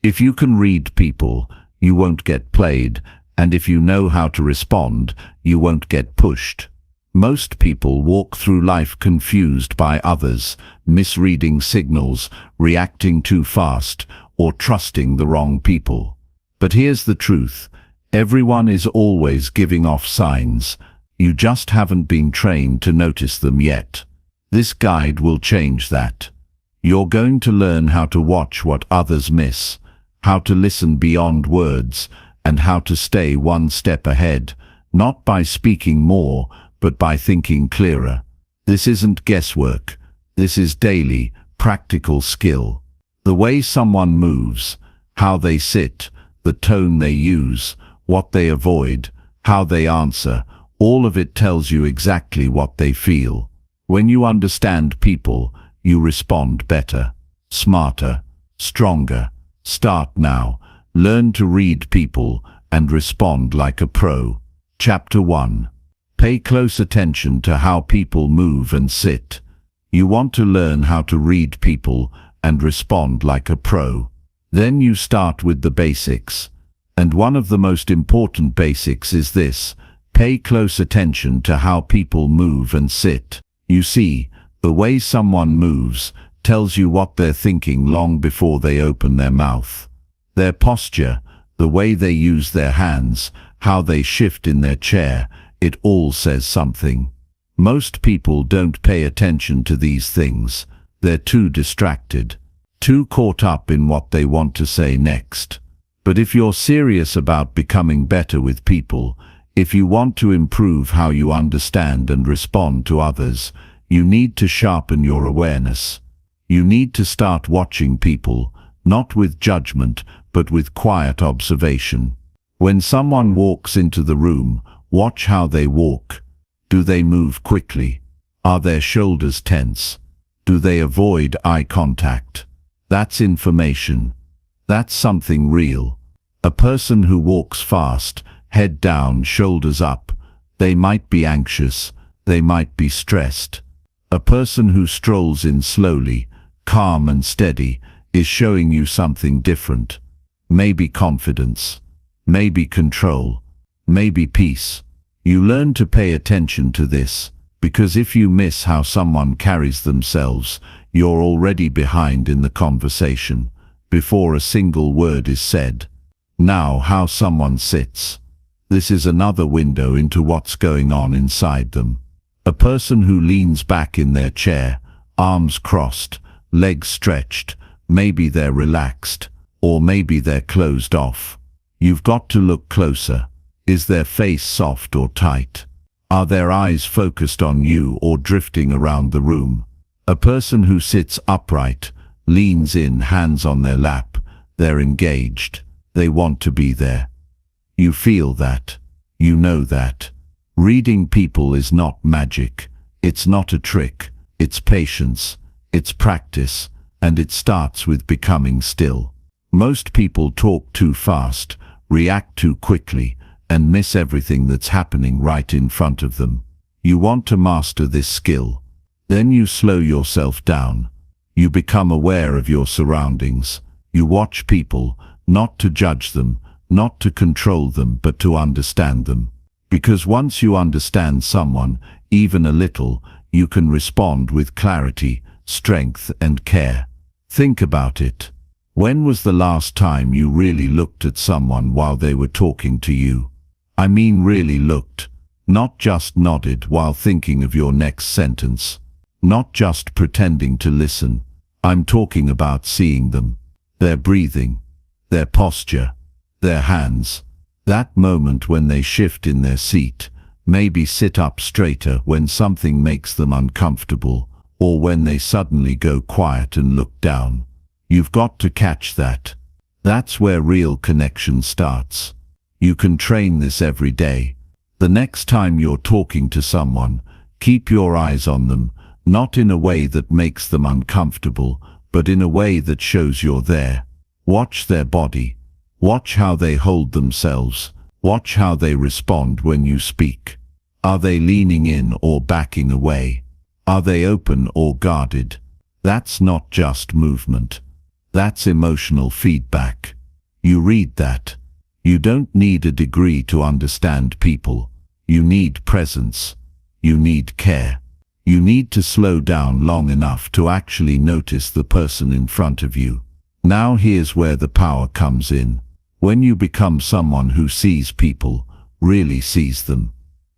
If you can read people, you won't get played, and if you know how to respond, you won't get pushed. Most people walk through life confused by others, misreading signals, reacting too fast, or trusting the wrong people. But here's the truth. Everyone is always giving off signs. You just haven't been trained to notice them yet. This guide will change that. You're going to learn how to watch what others miss, how to listen beyond words, and how to stay one step ahead, not by speaking more, but by thinking clearer. This isn't guesswork. This is daily, practical skill. The way someone moves, how they sit, the tone they use, what they avoid, how they answer, all of it tells you exactly what they feel. When you understand people, you respond better, smarter, stronger. Start now. Learn to read people and respond like a pro. Chapter 1. Pay close attention to how people move and sit. You want to learn how to read people and respond like a pro. Then you start with the basics. And one of the most important basics is this: pay close attention to how people move and sit. You see, the way someone moves tells you what they're thinking long before they open their mouth. Their posture, the way they use their hands, how they shift in their chair, it all says something. Most people don't pay attention to these things. They're too distracted, too caught up in what they want to say next. But if you're serious about becoming better with people, if you want to improve how you understand and respond to others, you need to sharpen your awareness. You need to start watching people, not with judgment, but with quiet observation. When someone walks into the room, watch how they walk. Do they move quickly? Are their shoulders tense? Do they avoid eye contact? That's information. That's something real. A person who walks fast, head down, shoulders up, they might be anxious, they might be stressed. A person who strolls in slowly, calm and steady, is showing you something different. Maybe confidence, maybe control, maybe peace. You learn to pay attention to this, because if you miss how someone carries themselves, you're already behind in the conversation, before a single word is said. Now, how someone sits. This is another window into what's going on inside them. A person who leans back in their chair, arms crossed, legs stretched, maybe they're relaxed, or maybe they're closed off. You've got to look closer. Is their face soft or tight? Are their eyes focused on you or drifting around the room? A person who sits upright, leans in, hands on their lap, they're engaged. They want to be there. You feel that. You know that. Reading people is not magic. It's not a trick. It's patience. It's practice. And it starts with becoming still. Most people talk too fast, react too quickly, and miss everything that's happening right in front of them. You want to master this skill. Then you slow yourself down. You become aware of your surroundings. You watch people, not to judge them, not to control them, but to understand them. Because once you understand someone, even a little, you can respond with clarity, strength, and care. Think about it. When was the last time you really looked at someone while they were talking to you? I mean really looked, not just nodded while thinking of your next sentence, not just pretending to listen. I'm talking about seeing them, their breathing, their posture, their hands, that moment when they shift in their seat, maybe sit up straighter when something makes them uncomfortable, or when they suddenly go quiet and look down. You've got to catch that. That's where real connection starts. You can train this every day. The next time you're talking to someone, keep your eyes on them, not in a way that makes them uncomfortable, but in a way that shows you're there. Watch their body. Watch how they hold themselves. Watch how they respond when you speak. Are they leaning in or backing away? Are they open or guarded? That's not just movement. That's emotional feedback. You read that. You don't need a degree to understand people. You need presence. You need care. You need to slow down long enough to actually notice the person in front of you. Now here's where the power comes in. When you become someone who sees people, really sees them,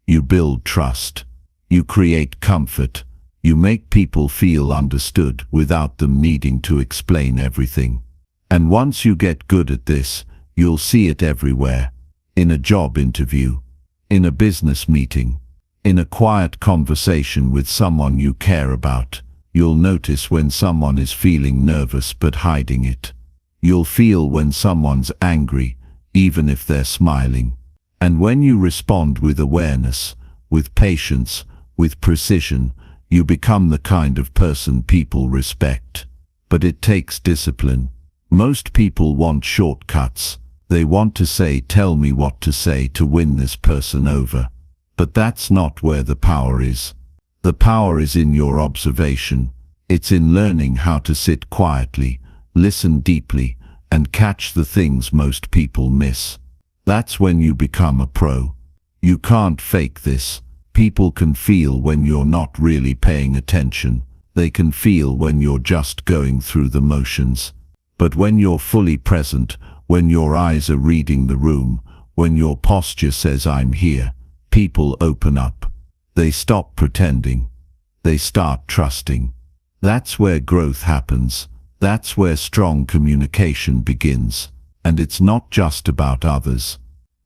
you build trust. You create comfort. You make people feel understood without them needing to explain everything. And once you get good at this, you'll see it everywhere. In a job interview, in a business meeting, in a quiet conversation with someone you care about. You'll notice when someone is feeling nervous but hiding it. You'll feel when someone's angry, even if they're smiling. And when you respond with awareness, with patience, with precision, you become the kind of person people respect. But it takes discipline. Most people want shortcuts. They want to say, "Tell me what to say to win this person over." But that's not where the power is. The power is in your observation. It's in learning how to sit quietly, listen deeply, and catch the things most people miss. That's when you become a pro. You can't fake this. People can feel when you're not really paying attention. They can feel when you're just going through the motions. But when you're fully present, when your eyes are reading the room, when your posture says, "I'm here," people open up. They stop pretending. They start trusting. That's where growth happens. That's where strong communication begins. And it's not just about others.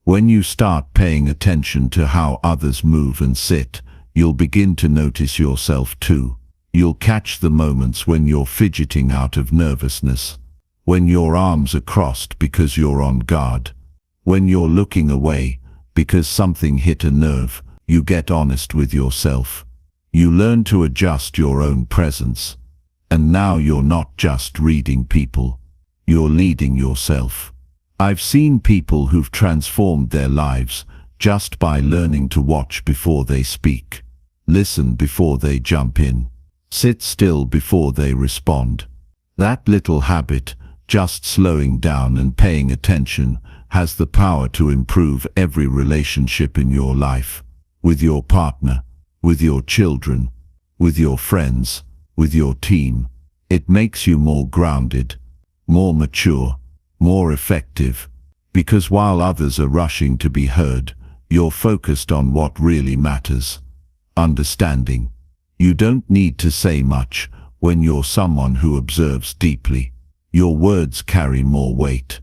When you start paying attention to how others move and sit, you'll begin to notice yourself too. You'll catch the moments when you're fidgeting out of nervousness, when your arms are crossed because you're on guard, when you're looking away because something hit a nerve. You get honest with yourself. You learn to adjust your own presence. And now you're not just reading people. You're leading yourself. I've seen people who've transformed their lives just by learning to watch before they speak, listen before they jump in, sit still before they respond. That little habit, just slowing down and paying attention, has the power to improve every relationship in your life, with your partner, with your children, with your friends, with your team. It makes you more grounded, more mature, more effective, because while others are rushing to be heard, you're focused on what really matters. Understanding. You don't need to say much when you're someone who observes deeply. Your words carry more weight.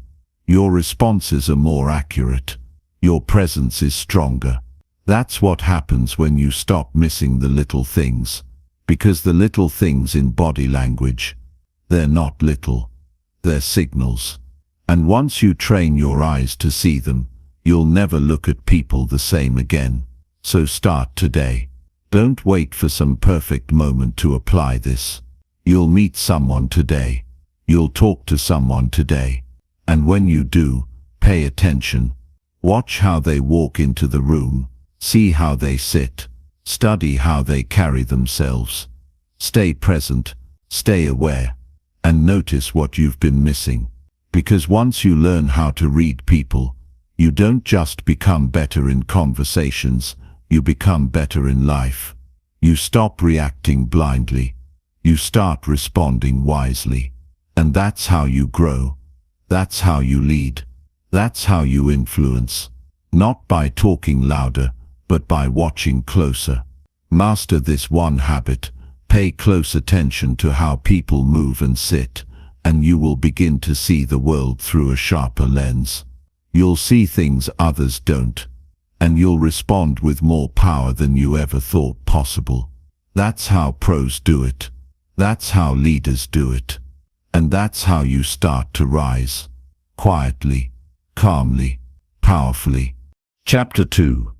Your responses are more accurate. Your presence is stronger. That's what happens when you stop missing the little things. Because the little things in body language, they're not little. They're signals. And once you train your eyes to see them, you'll never look at people the same again. So start today. Don't wait for some perfect moment to apply this. You'll meet someone today. You'll talk to someone today. And when you do, pay attention. Watch how they walk into the room. See how they sit. Study how they carry themselves. Stay present. Stay aware. And notice what you've been missing. Because once you learn how to read people, you don't just become better in conversations, you become better in life. You stop reacting blindly. You start responding wisely. And that's how you grow. That's how you lead. That's how you influence. Not by talking louder, but by watching closer. Master this one habit. Pay close attention to how people move and sit, and you will begin to see the world through a sharper lens. You'll see things others don't, and you'll respond with more power than you ever thought possible. That's how pros do it. That's how leaders do it. And that's how you start to rise. Quietly, calmly, powerfully. Chapter 2.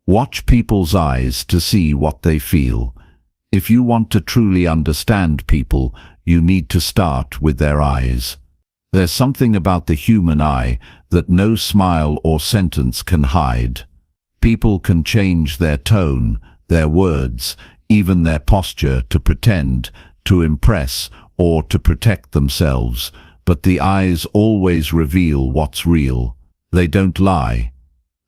Watch people's eyes to see what they feel. If you want to truly understand people, you need to start with their eyes. There's something about the human eye that no smile or sentence can hide. People can change their tone, their words, even their posture to pretend, to impress, or to protect themselves, but the eyes always reveal what's real. They don't lie.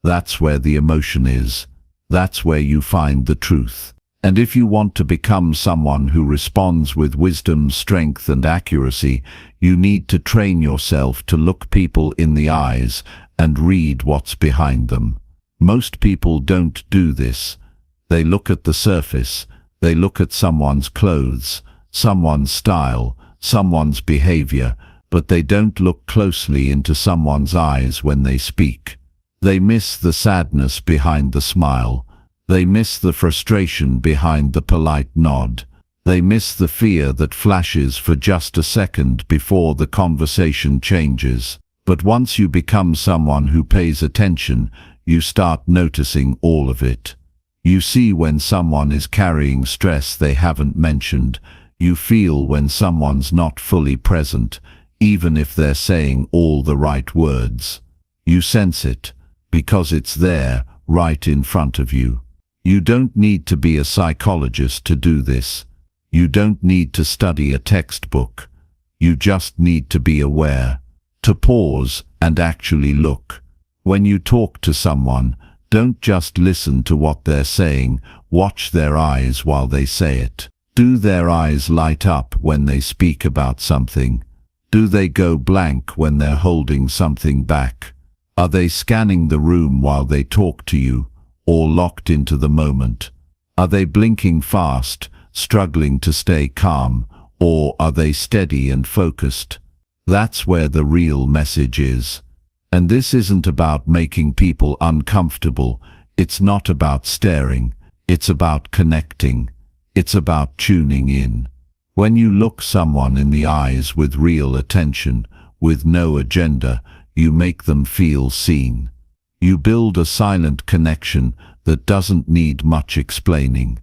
That's where the emotion is. That's where you find the truth. And if you want to become someone who responds with wisdom, strength, and accuracy, you need to train yourself to look people in the eyes and read what's behind them. Most people don't do this. They look at the surface. They look at someone's clothes, someone's style, someone's behavior, but they don't look closely into someone's eyes when they speak. They miss the sadness behind the smile. They miss the frustration behind the polite nod. They miss the fear that flashes for just a second before the conversation changes. But once you become someone who pays attention, you start noticing all of it. You see when someone is carrying stress they haven't mentioned. You feel when someone's not fully present, even if they're saying all the right words. You sense it, because it's there, right in front of you. You don't need to be a psychologist to do this. You don't need to study a textbook. You just need to be aware, to pause and actually look. When you talk to someone, don't just listen to what they're saying, watch their eyes while they say it. Do their eyes light up when they speak about something? Do they go blank when they're holding something back? Are they scanning the room while they talk to you, or locked into the moment? Are they blinking fast, struggling to stay calm, or are they steady and focused? That's where the real message is. And this isn't about making people uncomfortable. It's not about staring. It's about connecting. It's about tuning in. When you look someone in the eyes with real attention, with no agenda, you make them feel seen. You build a silent connection that doesn't need much explaining.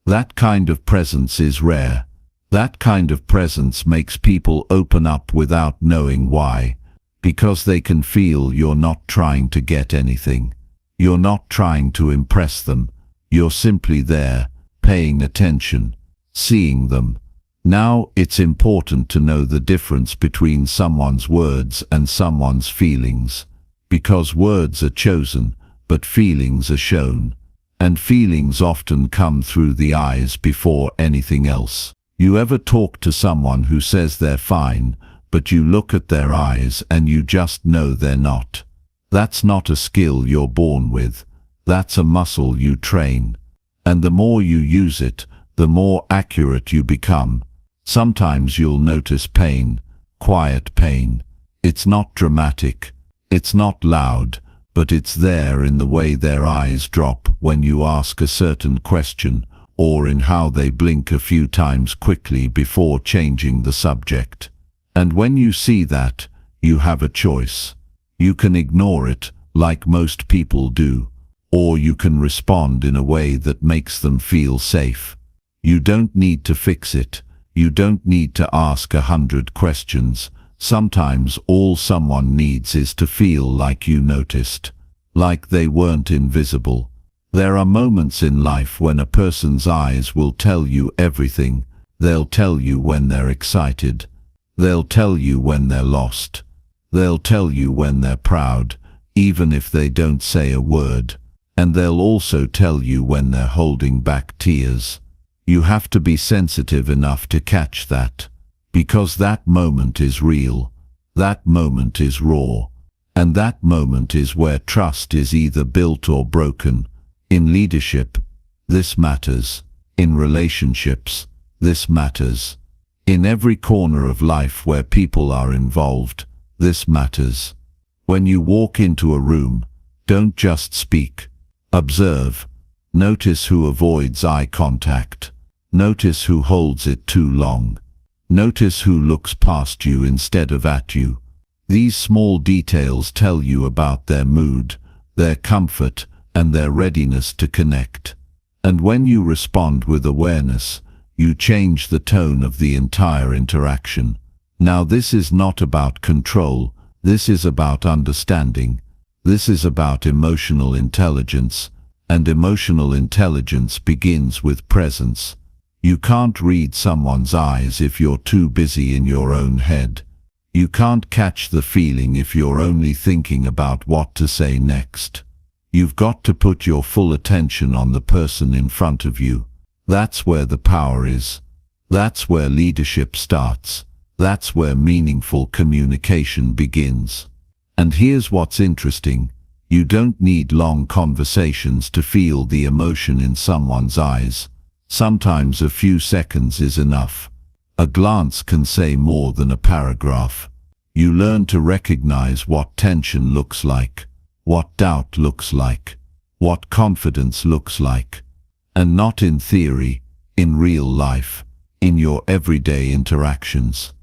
That kind of presence is rare. That kind of presence makes people open up without knowing why, because they can feel you're not trying to get anything. You're not trying to impress them. You're simply there, paying attention, seeing them. Now, it's important to know the difference between someone's words and someone's feelings. Because words are chosen, but feelings are shown. And feelings often come through the eyes before anything else. You ever talk to someone who says they're fine, but you look at their eyes and you just know they're not? That's not a skill you're born with. That's a muscle you train. And the more you use it, the more accurate you become. Sometimes you'll notice pain, quiet pain. It's not dramatic. It's not loud, but it's there in the way their eyes drop when you ask a certain question, or in how they blink a few times quickly before changing the subject. And when you see that, you have a choice. You can ignore it, like most people do, or you can respond in a way that makes them feel safe. You don't need to fix it. You don't need to ask 100 questions. Sometimes all someone needs is to feel like you noticed, like they weren't invisible. There are moments in life when a person's eyes will tell you everything. They'll tell you when they're excited. They'll tell you when they're lost. They'll tell you when they're proud, even if they don't say a word. And they'll also tell you when they're holding back tears. You have to be sensitive enough to catch that. Because that moment is real, that moment is raw, and that moment is where trust is either built or broken. In leadership, this matters. In relationships, this matters. In every corner of life where people are involved, this matters. When you walk into a room, don't just speak. Observe. Notice who avoids eye contact. Notice who holds it too long. Notice who looks past you instead of at you. These small details tell you about their mood, their comfort, and their readiness to connect. And when you respond with awareness, you change the tone of the entire interaction. Now, this is not about control. This is about understanding. This is about emotional intelligence, and emotional intelligence begins with presence. You can't read someone's eyes if you're too busy in your own head. You can't catch the feeling if you're only thinking about what to say next. You've got to put your full attention on the person in front of you. That's where the power is. That's where leadership starts. That's where meaningful communication begins. And here's what's interesting. You don't need long conversations to feel the emotion in someone's eyes. Sometimes a few seconds is enough. A glance can say more than a paragraph. You learn to recognize what tension looks like, what doubt looks like, what confidence looks like. And not in theory, in real life, in your everyday interactions.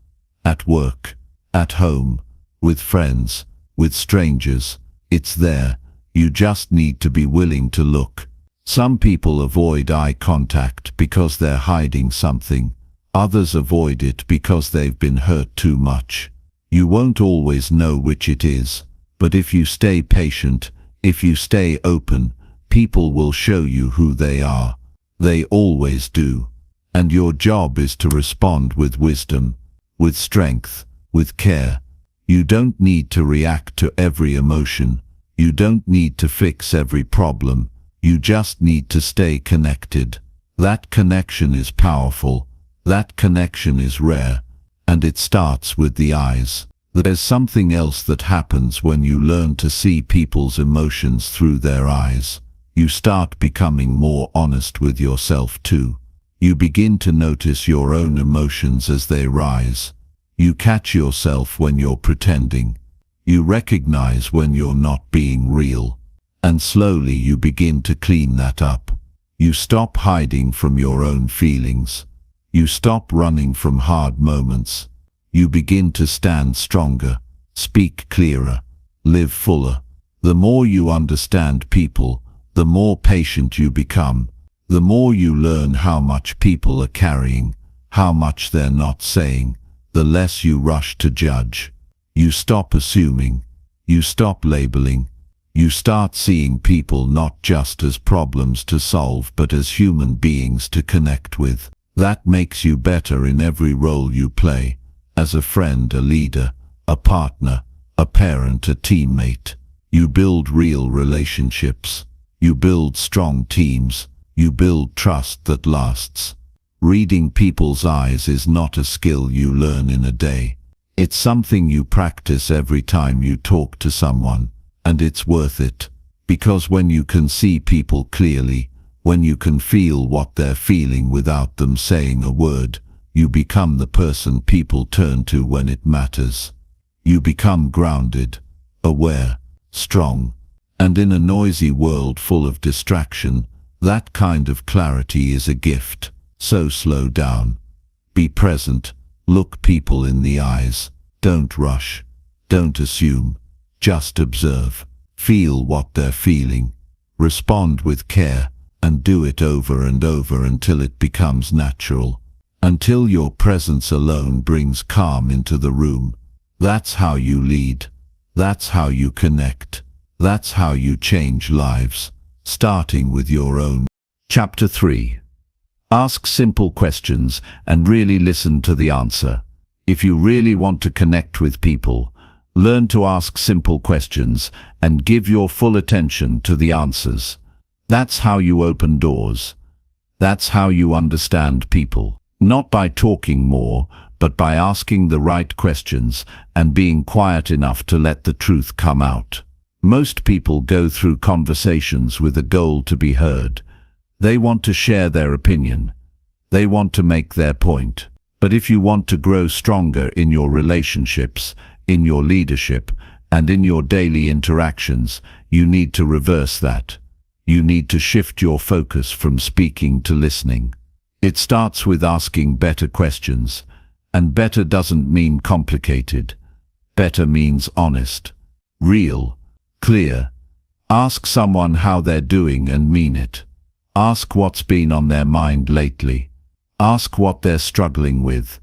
At work, at home, with friends, with strangers, it's there. You just need to be willing to look. Some people avoid eye contact because they're hiding something. Others avoid it because they've been hurt too much. You won't always know which it is, but if you stay patient, if you stay open, people will show you who they are. They always do. And your job is to respond with wisdom, with strength, with care. You don't need to react to every emotion. You don't need to fix every problem. You just need to stay connected. That connection is powerful. That connection is rare. And it starts with the eyes. There's something else that happens when you learn to see people's emotions through their eyes. You start becoming more honest with yourself too. You begin to notice your own emotions as they rise. You catch yourself when you're pretending. You recognize when you're not being real. And slowly you begin to clean that up. You stop hiding from your own feelings. You stop running from hard moments. You begin to stand stronger, speak clearer, live fuller. The more you understand people, the more patient you become. The more you learn how much people are carrying, how much they're not saying, the less you rush to judge. You stop assuming. You stop labeling. You start seeing people not just as problems to solve but as human beings to connect with. That makes you better in every role you play. As a friend, a leader, a partner, a parent, a teammate. You build real relationships. You build strong teams. You build trust that lasts. Reading people's eyes is not a skill you learn in a day. It's something you practice every time you talk to someone. And it's worth it. Because when you can see people clearly, when you can feel what they're feeling without them saying a word, you become the person people turn to when it matters. You become grounded, aware, strong. And in a noisy world full of distraction, that kind of clarity is a gift. So slow down. Be present. Look people in the eyes. Don't rush. Don't assume. Just observe. Feel what they're feeling. Respond with care, and do it over and over until it becomes natural. Until your presence alone brings calm into the room. That's how you lead. That's how you connect. That's how you change lives, starting with your own. Chapter 3. Ask simple questions and really listen to the answer. If you really want to connect with people, learn to ask simple questions and give your full attention to the answers. That's how you open doors. That's how you understand people. Not by talking more, but by asking the right questions and being quiet enough to let the truth come out. Most people go through conversations with a goal to be heard. They want to share their opinion. They want to make their point. But if you want to grow stronger in your relationships, in your leadership, and in your daily interactions, you need to reverse that. You need to shift your focus from speaking to listening. It starts with asking better questions, and better doesn't mean complicated. Better means honest, real, clear. Ask someone how they're doing and mean it. Ask what's been on their mind lately. Ask what they're struggling with.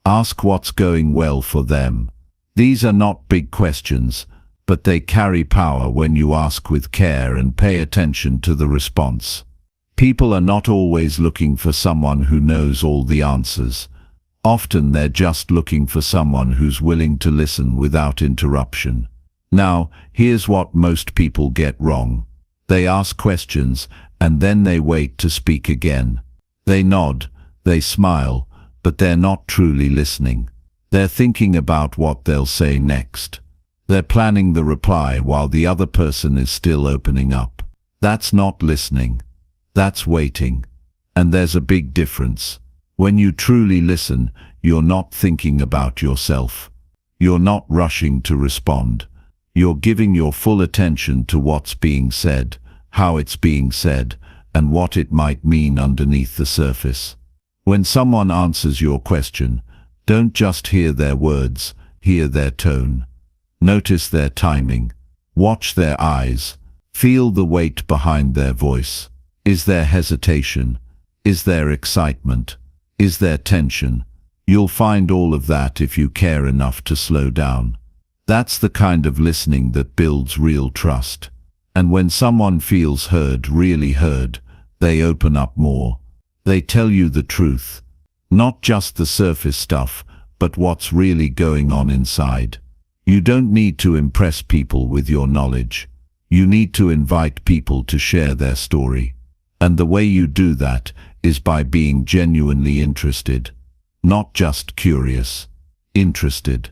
Ask what's going well for them. These are not big questions, but they carry power when you ask with care and pay attention to the response. People are not always looking for someone who knows all the answers. Often they're just looking for someone who's willing to listen without interruption. Now, here's what most people get wrong. They ask questions, and then they wait to speak again. They nod, they smile, but they're not truly listening. They're thinking about what they'll say next. They're planning the reply while the other person is still opening up. That's not listening. That's waiting. And there's a big difference. When you truly listen, you're not thinking about yourself. You're not rushing to respond. You're giving your full attention to what's being said, how it's being said, and what it might mean underneath the surface. When someone answers your question, don't just hear their words, hear their tone. Notice their timing. Watch their eyes. Feel the weight behind their voice. Is there hesitation? Is there excitement? Is there tension? You'll find all of that if you care enough to slow down. That's the kind of listening that builds real trust. And when someone feels heard, really heard, they open up more. They tell you the truth. Not just the surface stuff, but what's really going on inside. You don't need to impress people with your knowledge. You need to invite people to share their story. And the way you do that is by being genuinely interested. Not just curious. Interested.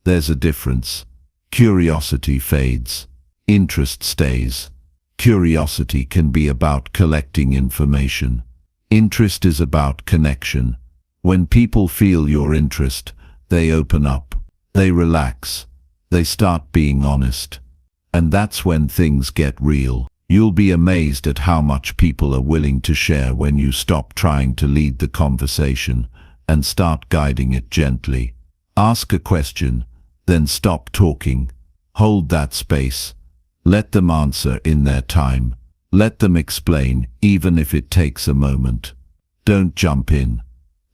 There's a difference. Curiosity fades. Interest stays. Curiosity can be about collecting information. Interest is about connection. When people feel your interest, they open up. They relax. They start being honest. And that's when things get real. You'll be amazed at how much people are willing to share when you stop trying to lead the conversation and start guiding it gently. Ask a question, then stop talking. Hold that space. Let them answer in their time. Let them explain, even if it takes a moment. Don't jump in.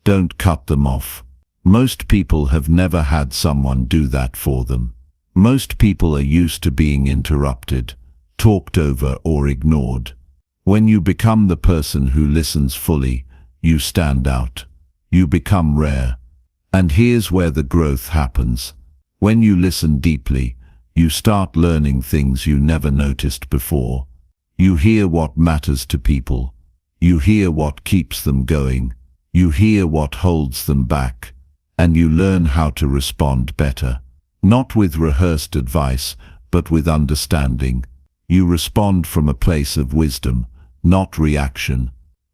Don't cut them off. Most people have never had someone do that for them. Most people are used to being interrupted, talked over, or ignored. When you become the person who listens fully, you stand out. You become rare. And here's where the growth happens. When you listen deeply, you start learning things you never noticed before. You hear what matters to people. You hear what keeps them going. You hear what holds them back. And you learn how to respond better. Not with rehearsed advice, but with understanding. You respond from a place of wisdom, not reaction.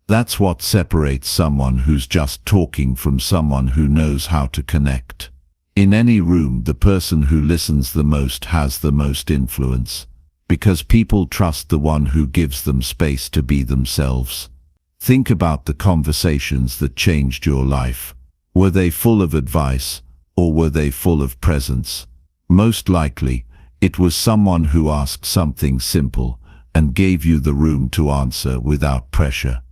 That's what separates someone who's just talking from someone who knows how to connect. In any room, the person who listens the most has the most influence, because people trust the one who gives them space to be themselves. Think about the conversations that changed your life. Were they full of advice, or were they full of presence? Most likely, it was someone who asked something simple and gave you the room to answer without pressure.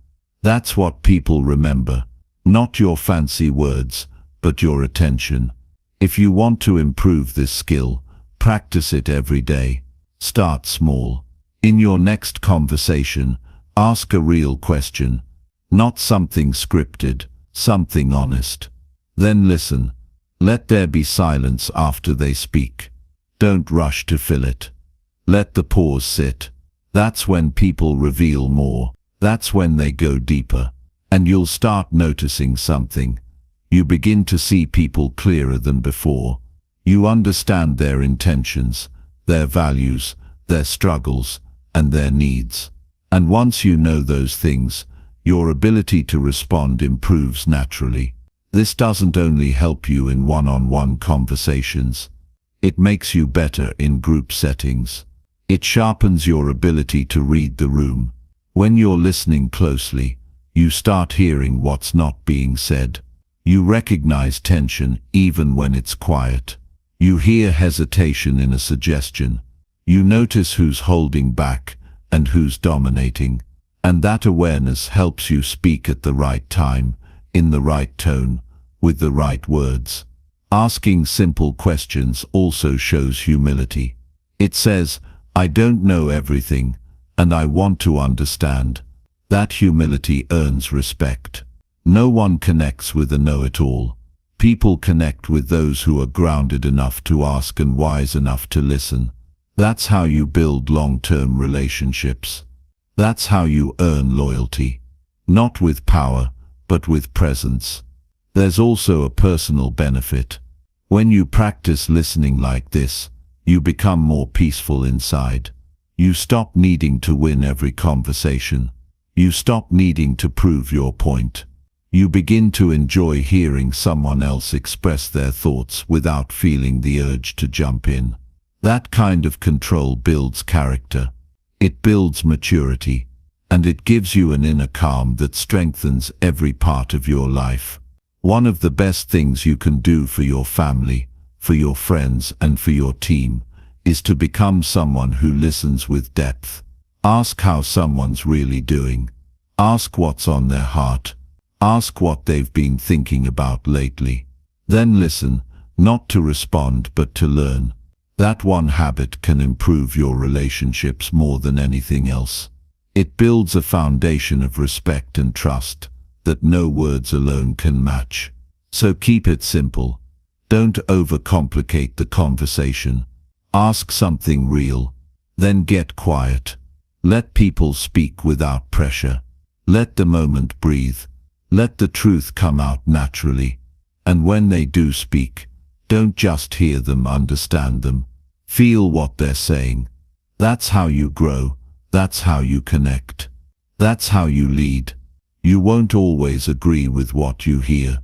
That's what people remember. Not your fancy words, but your attention. If you want to improve this skill, practice it every day. Start small. In your next conversation, ask a real question. Not something scripted, something honest. Then listen. Let there be silence after they speak. Don't rush to fill it. Let the pause sit. That's when people reveal more. That's when they go deeper. And you'll start noticing something. You begin to see people clearer than before. You understand their intentions, their values, their struggles, and their needs. And once you know those things, your ability to respond improves naturally. This doesn't only help you in one-on-one conversations. It makes you better in group settings. It sharpens your ability to read the room. When you're listening closely, you start hearing what's not being said. You recognize tension even when it's quiet. You hear hesitation in a suggestion. You notice who's holding back and who's dominating. And that awareness helps you speak at the right time, in the right tone, with the right words. Asking simple questions also shows humility. It says, I don't know everything, and I want to understand. That humility earns respect. No one connects with a know-it-all. People connect with those who are grounded enough to ask and wise enough to listen. That's how you build long-term relationships. That's how you earn loyalty. Not with power, but with presence. There's also a personal benefit. When you practice listening like this, you become more peaceful inside. You stop needing to win every conversation. You stop needing to prove your point. You begin to enjoy hearing someone else express their thoughts without feeling the urge to jump in. That kind of control builds character. It builds maturity, and it gives you an inner calm that strengthens every part of your life. One of the best things you can do for your family, for your friends, and for your team is to become someone who listens with depth. Ask how someone's really doing. Ask what's on their heart. Ask what they've been thinking about lately. Then listen, not to respond but to learn. That one habit can improve your relationships more than anything else. It builds a foundation of respect and trust that no words alone can match. So keep it simple. Don't overcomplicate the conversation. Ask something real, then get quiet. Let people speak without pressure. Let the moment breathe. Let the truth come out naturally. And when they do speak, don't just hear them, understand them. Feel what they're saying. That's how you grow. That's how you connect. That's how you lead. You won't always agree with what you hear.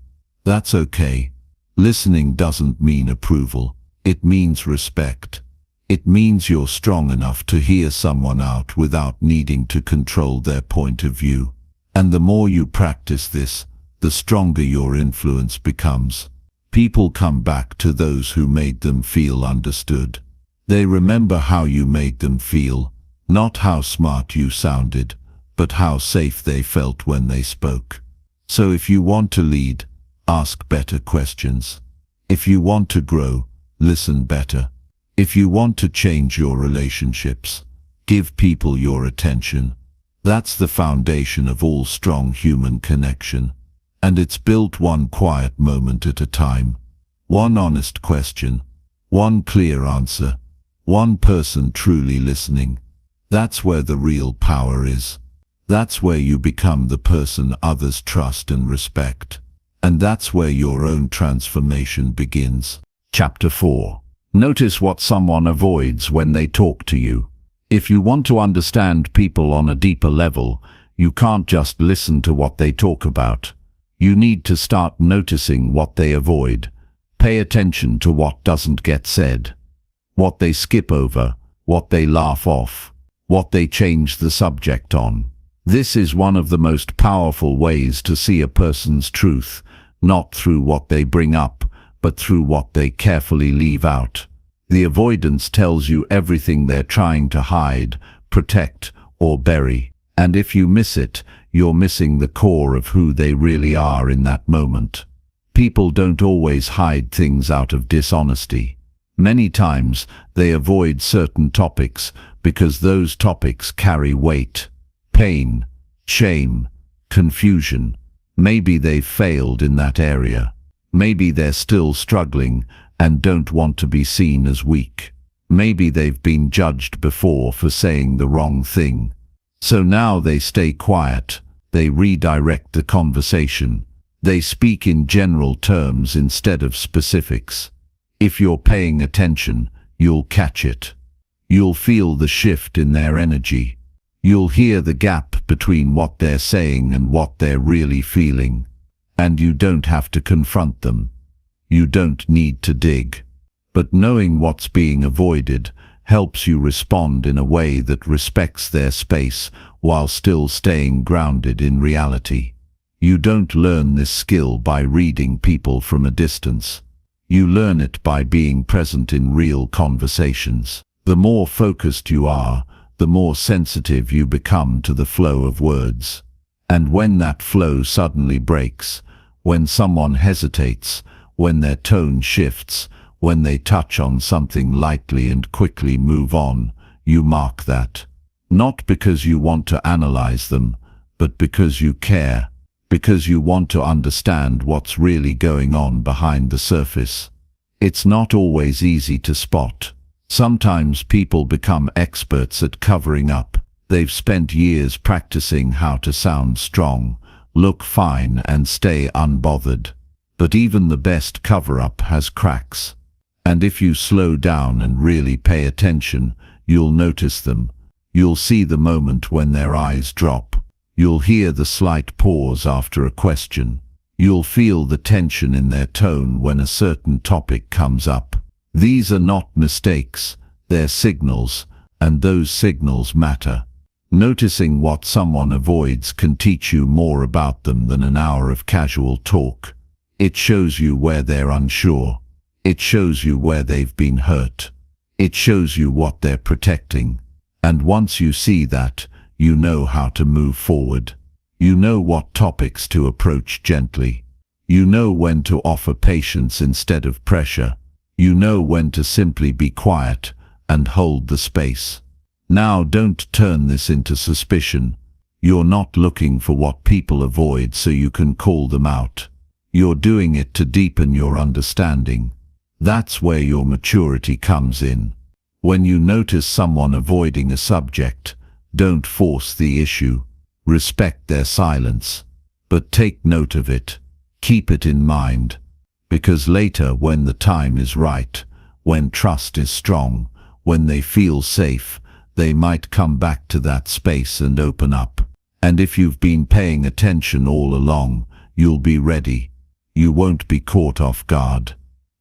That's okay. Listening doesn't mean approval. It means respect. It means you're strong enough to hear someone out without needing to control their point of view. And the more you practice this, the stronger your influence becomes. People come back to those who made them feel understood. They remember how you made them feel, not how smart you sounded, but how safe they felt when they spoke. So if you want to lead, ask better questions. If you want to grow, listen better. If you want to change your relationships, give people your attention. That's the foundation of all strong human connection. And it's built one quiet moment at a time. One honest question. One clear answer. One person truly listening. That's where the real power is. That's where you become the person others trust and respect. And that's where your own transformation begins. Chapter 4. Notice what someone avoids when they talk to you. If you want to understand people on a deeper level, you can't just listen to what they talk about. You need to start noticing what they avoid. Pay attention to what doesn't get said. What they skip over, what they laugh off, what they change the subject on. This is one of the most powerful ways to see a person's truth, not through what they bring up, but through what they carefully leave out. The avoidance tells you everything they're trying to hide, protect, or bury. And if you miss it, you're missing the core of who they really are in that moment. People don't always hide things out of dishonesty. Many times, they avoid certain topics because those topics carry weight, pain, shame, confusion. Maybe they've failed in that area. Maybe they're still struggling and don't want to be seen as weak. Maybe they've been judged before for saying the wrong thing. So now they stay quiet. They redirect the conversation. They speak in general terms instead of specifics. If you're paying attention, you'll catch it. You'll feel the shift in their energy. You'll hear the gap between what they're saying and what they're really feeling. And you don't have to confront them. You don't need to dig. But knowing what's being avoided helps you respond in a way that respects their space while still staying grounded in reality. You don't learn this skill by reading people from a distance. You learn it by being present in real conversations. The more focused you are, the more sensitive you become to the flow of words. And when that flow suddenly breaks, when someone hesitates, when their tone shifts, when they touch on something lightly and quickly move on, you mark that. Not because you want to analyze them, but because you care. because you want to understand what's really going on behind the surface. It's not always easy to spot. Sometimes people become experts at covering up. They've spent years practicing how to sound strong, look fine, and stay unbothered. But even the best cover-up has cracks. And if you slow down and really pay attention, you'll notice them. You'll see the moment when their eyes drop. You'll hear the slight pause after a question. You'll feel the tension in their tone when a certain topic comes up. These are not mistakes, they're signals, and those signals matter. Noticing what someone avoids can teach you more about them than an hour of casual talk. It shows you where they're unsure. It shows you where they've been hurt. It shows you what they're protecting. And once you see that, you know how to move forward. You know what topics to approach gently. You know when to offer patience instead of pressure. You know when to simply be quiet and hold the space. Now don't turn this into suspicion. You're not looking for what people avoid so you can call them out. You're doing it to deepen your understanding. That's where your maturity comes in. When you notice someone avoiding a subject, don't force the issue. Respect their silence. But take note of it. Keep it in mind. Because later, when the time is right, when trust is strong, when they feel safe, they might come back to that space and open up. And if you've been paying attention all along, you'll be ready. You won't be caught off guard.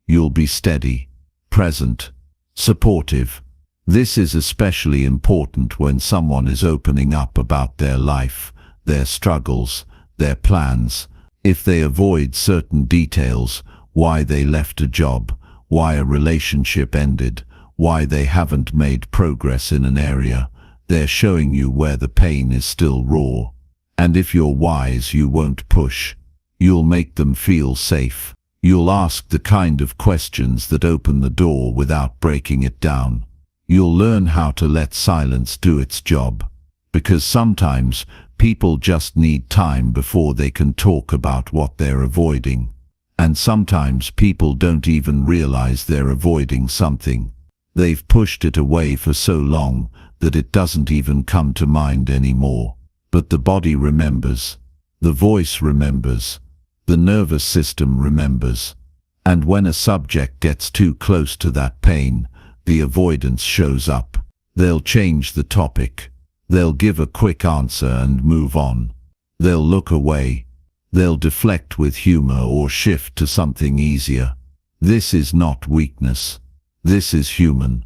You'll be steady, present, supportive. This is especially important when someone is opening up about their life, their struggles, their plans. If they avoid certain details, why they left a job, why a relationship ended, why they haven't made progress in an area, they're showing you where the pain is still raw. And if you're wise, you won't push. You'll make them feel safe. You'll ask the kind of questions that open the door without breaking it down. You'll learn how to let silence do its job. Because sometimes people just need time before they can talk about what they're avoiding. And sometimes people don't even realize they're avoiding something. They've pushed it away for so long that it doesn't even come to mind anymore. But the body remembers. The voice remembers. The nervous system remembers. And when a subject gets too close to that pain, the avoidance shows up. They'll change the topic. They'll give a quick answer and move on. They'll look away. They'll deflect with humor or shift to something easier. This is not weakness. This is human.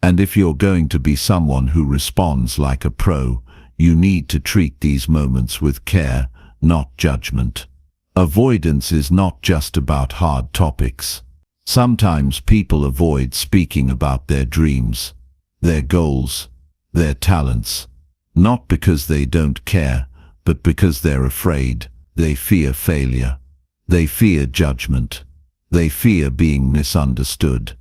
And if you're going to be someone who responds like a pro, you need to treat these moments with care, not judgment. Avoidance is not just about hard topics. Sometimes people avoid speaking about their dreams, their goals, their talents, not because they don't care, but because they're afraid. They fear failure. They fear judgment. They fear being misunderstood.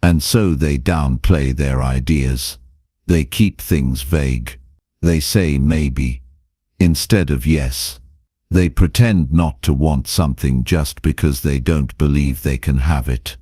And so they downplay their ideas. They keep things vague. They say maybe instead of yes. They pretend not to want something just because they don't believe they can have it.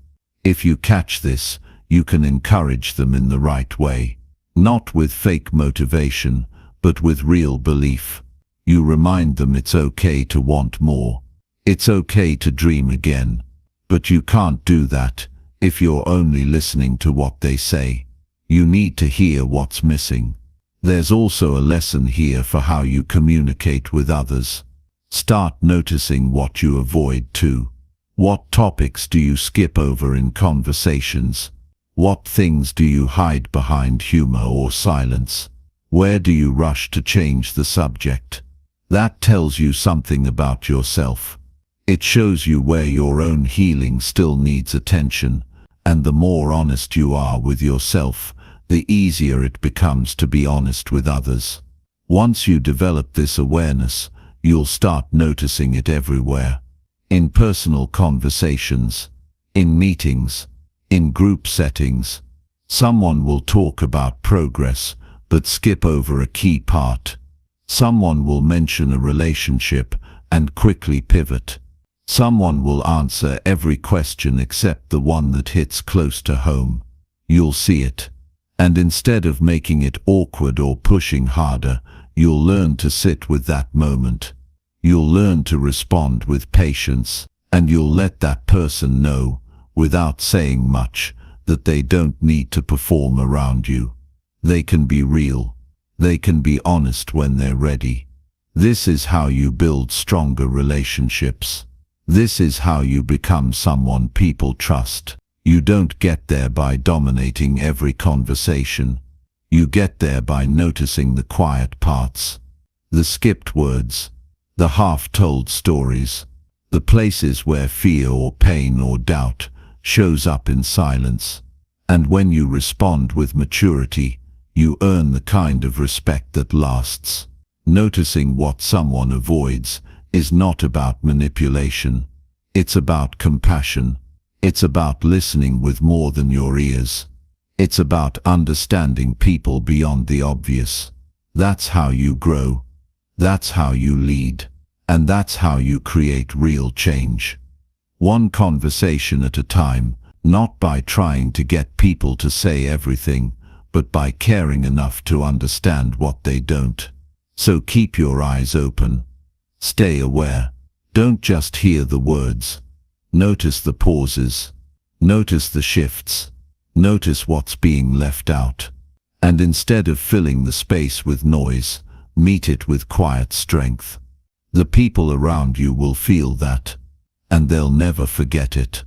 If you catch this, you can encourage them in the right way. Not with fake motivation, but with real belief. You remind them it's okay to want more. It's okay to dream again. But you can't do that if you're only listening to what they say. You need to hear what's missing. There's also a lesson here for how you communicate with others. Start noticing what you avoid too. What topics do you skip over in conversations? What things do you hide behind humor or silence? Where do you rush to change the subject? That tells you something about yourself. It shows you where your own healing still needs attention, and the more honest you are with yourself, the easier it becomes to be honest with others. Once you develop this awareness, you'll start noticing it everywhere. In personal conversations, in meetings, in group settings. Someone will talk about progress, but skip over a key part. Someone will mention a relationship and quickly pivot. Someone will answer every question except the one that hits close to home. You'll see it. And instead of making it awkward or pushing harder, you'll learn to sit with that moment. You'll learn to respond with patience, and you'll let that person know, without saying much, that they don't need to perform around you. They can be real. They can be honest when they're ready. This is how you build stronger relationships. This is how you become someone people trust. You don't get there by dominating every conversation. You get there by noticing the quiet parts, the skipped words, the half-told stories, the places where fear or pain or doubt shows up in silence. And when you respond with maturity, you earn the kind of respect that lasts. Noticing what someone avoids is not about manipulation. It's about compassion. It's about listening with more than your ears. It's about understanding people beyond the obvious. That's how you grow. That's how you lead. And that's how you create real change. One conversation at a time, not by trying to get people to say everything, but by caring enough to understand what they don't. So keep your eyes open. Stay aware. Don't just hear the words. Notice the pauses. Notice the shifts. Notice what's being left out. And instead of filling the space with noise, meet it with quiet strength. The people around you will feel that, and they'll never forget it.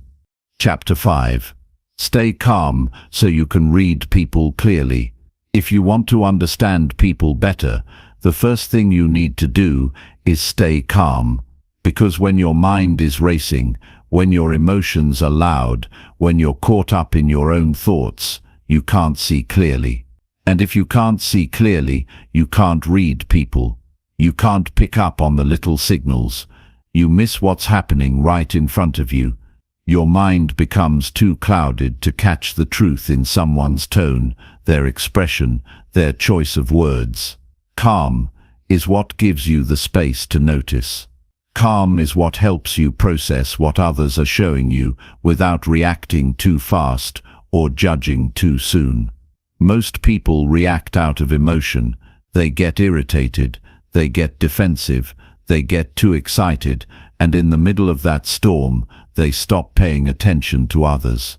Chapter 5. Stay calm so you can read people clearly. If you want to understand people better, the first thing you need to do is stay calm. Because when your mind is racing, when your emotions are loud, when you're caught up in your own thoughts, you can't see clearly. And if you can't see clearly, you can't read people. You can't pick up on the little signals. You miss what's happening right in front of you. Your mind becomes too clouded to catch the truth in someone's tone, their expression, their choice of words. Calm is what gives you the space to notice. Calm is what helps you process what others are showing you without reacting too fast or judging too soon. Most people react out of emotion. They get irritated, they get defensive, they get too excited, and in the middle of that storm, they stop paying attention to others.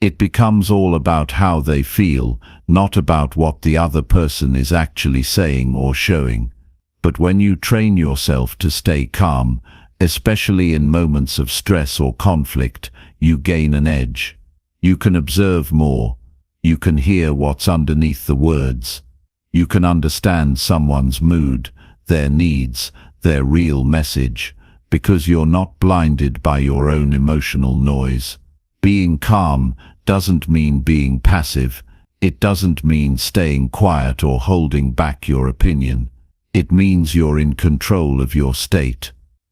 It becomes all about how they feel, not about what the other person is actually saying or showing. But when you train yourself to stay calm, especially in moments of stress or conflict, you gain an edge. You can observe more. You can hear what's underneath the words. You can understand someone's mood, their needs, their real message, because you're not blinded by your own emotional noise. Being calm doesn't mean being passive. It doesn't mean staying quiet or holding back your opinion. It means you're in control of your state.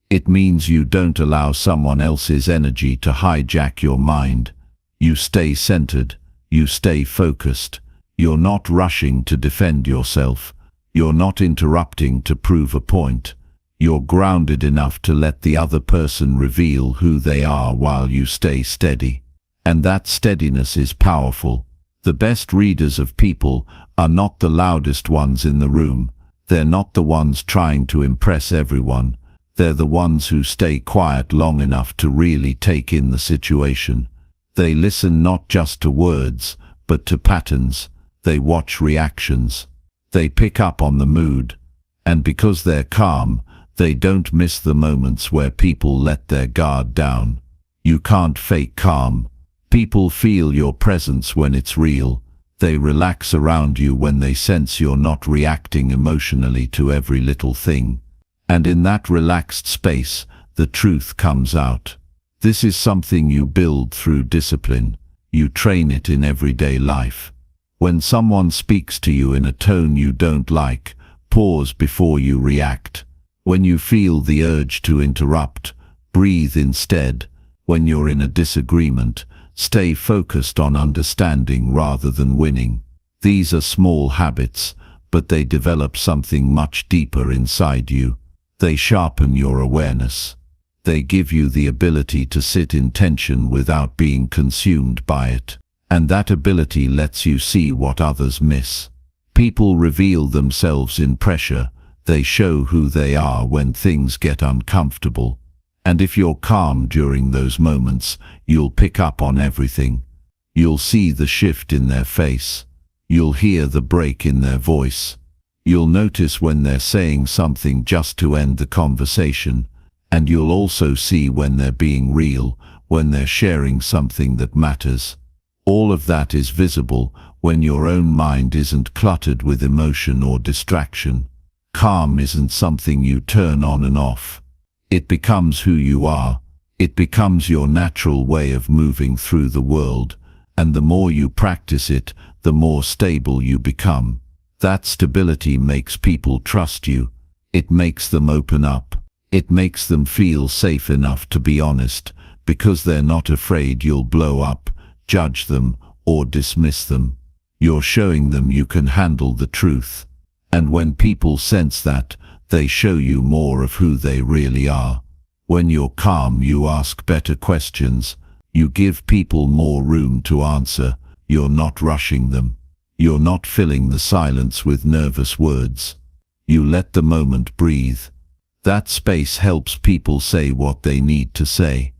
It means you don't allow someone else's energy to hijack your mind. You stay centered. You stay focused. You're not rushing to defend yourself. You're not interrupting to prove a point. You're grounded enough to let the other person reveal who they are while you stay steady. And that steadiness is powerful. The best readers of people are not the loudest ones in the room. They're not the ones trying to impress everyone. They're the ones who stay quiet long enough to really take in the situation. They listen not just to words, but to patterns. They watch reactions. They pick up on the mood. And because they're calm, they don't miss the moments where people let their guard down. You can't fake calm. People feel your presence when it's real. They relax around you when they sense you're not reacting emotionally to every little thing. And in that relaxed space, the truth comes out. This is something you build through discipline. You train it in everyday life. When someone speaks to you in a tone you don't like, pause before you react. When you feel the urge to interrupt, breathe instead. When you're in a disagreement, stay focused on understanding rather than winning. These are small habits, but they develop something much deeper inside you. They sharpen your awareness. They give you the ability to sit in tension without being consumed by it. And that ability lets you see what others miss. People reveal themselves in pressure. They show who they are when things get uncomfortable. And if you're calm during those moments, you'll pick up on everything. You'll see the shift in their face. You'll hear the break in their voice. You'll notice when they're saying something just to end the conversation. And you'll also see when they're being real, when they're sharing something that matters. All of that is visible when your own mind isn't cluttered with emotion or distraction. Calm isn't something you turn on and off. It becomes who you are. It becomes your natural way of moving through the world. And the more you practice it, the more stable you become. That stability makes people trust you. It makes them open up. It makes them feel safe enough to be honest, because they're not afraid you'll blow up, judge them, or dismiss them. You're showing them you can handle the truth. And when people sense that, they show you more of who they really are. When you're calm, you ask better questions. You give people more room to answer. You're not rushing them. You're not filling the silence with nervous words. You let the moment breathe. That space helps people say what they need to say.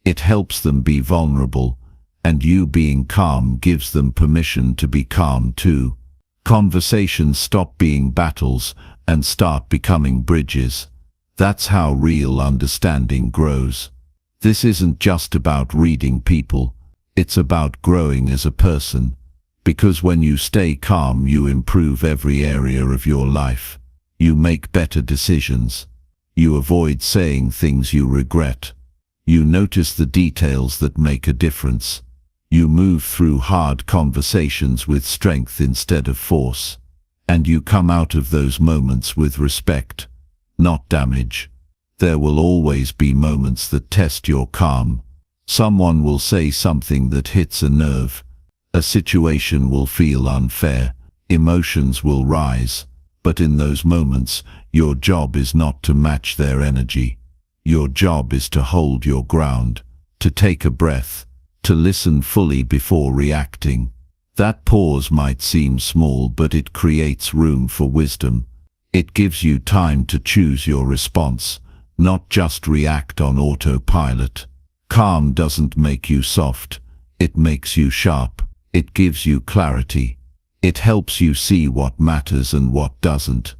It helps them be vulnerable, and you being calm gives them permission to be calm too. Conversations stop being battles and start becoming bridges. That's how real understanding grows. This isn't just about reading people, it's about growing as a person. Because when you stay calm, you improve every area of your life. You make better decisions. You avoid saying things you regret. You notice the details that make a difference. You move through hard conversations with strength instead of force. And you come out of those moments with respect, not damage. There will always be moments that test your calm. Someone will say something that hits a nerve. A situation will feel unfair. Emotions will rise. But in those moments, your job is not to match their energy. Your job is to hold your ground, to take a breath, to listen fully before reacting. That pause might seem small, but it creates room for wisdom. It gives you time to choose your response, not just react on autopilot. Calm doesn't make you soft. It makes you sharp. It gives you clarity. It helps you see what matters and what doesn't.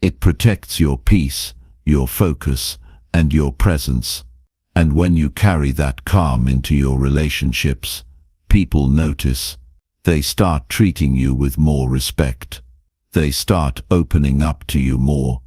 It protects your peace, your focus, and your presence. And when you carry that calm into your relationships, people notice. They start treating you with more respect. They start opening up to you more,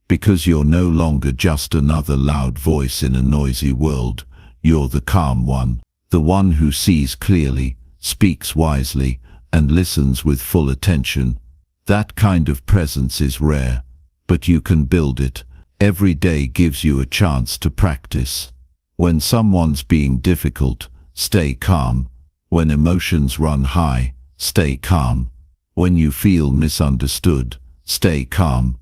because you're no longer just another loud voice in a noisy world. You're the calm one, the one who sees clearly, speaks wisely, and listens with full attention. That kind of presence is rare, but you can build it. Every day gives you a chance to practice. When someone's being difficult, stay calm. When emotions run high, stay calm. When you feel misunderstood, stay calm.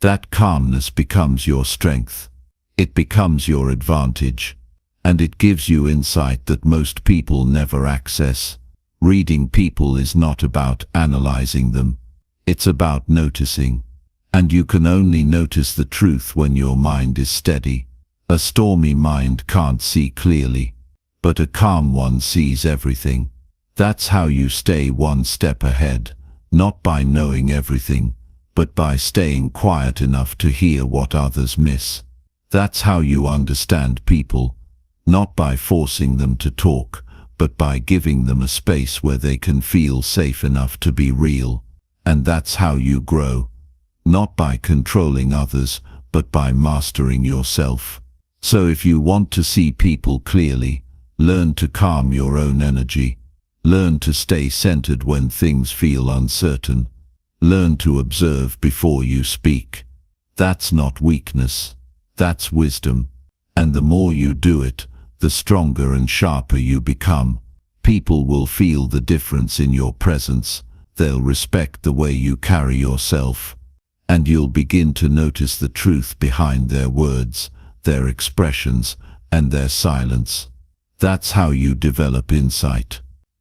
That calmness becomes your strength. It becomes your advantage. And it gives you insight that most people never access. Reading people is not about analyzing them. It's about noticing. And you can only notice the truth when your mind is steady. A stormy mind can't see clearly, but a calm one sees everything. That's how you stay one step ahead, not by knowing everything, but by staying quiet enough to hear what others miss. That's how you understand people, not by forcing them to talk, but by giving them a space where they can feel safe enough to be real. And that's how you grow, not by controlling others, but by mastering yourself. So if you want to see people clearly, learn to calm your own energy. Learn to stay centered when things feel uncertain. Learn to observe before you speak. That's not weakness. That's wisdom. And the more you do it, the stronger and sharper you become. People will feel the difference in your presence. They'll respect the way you carry yourself. and you'll begin to notice the truth behind their words, their expressions, and their silence. That's how you develop insight.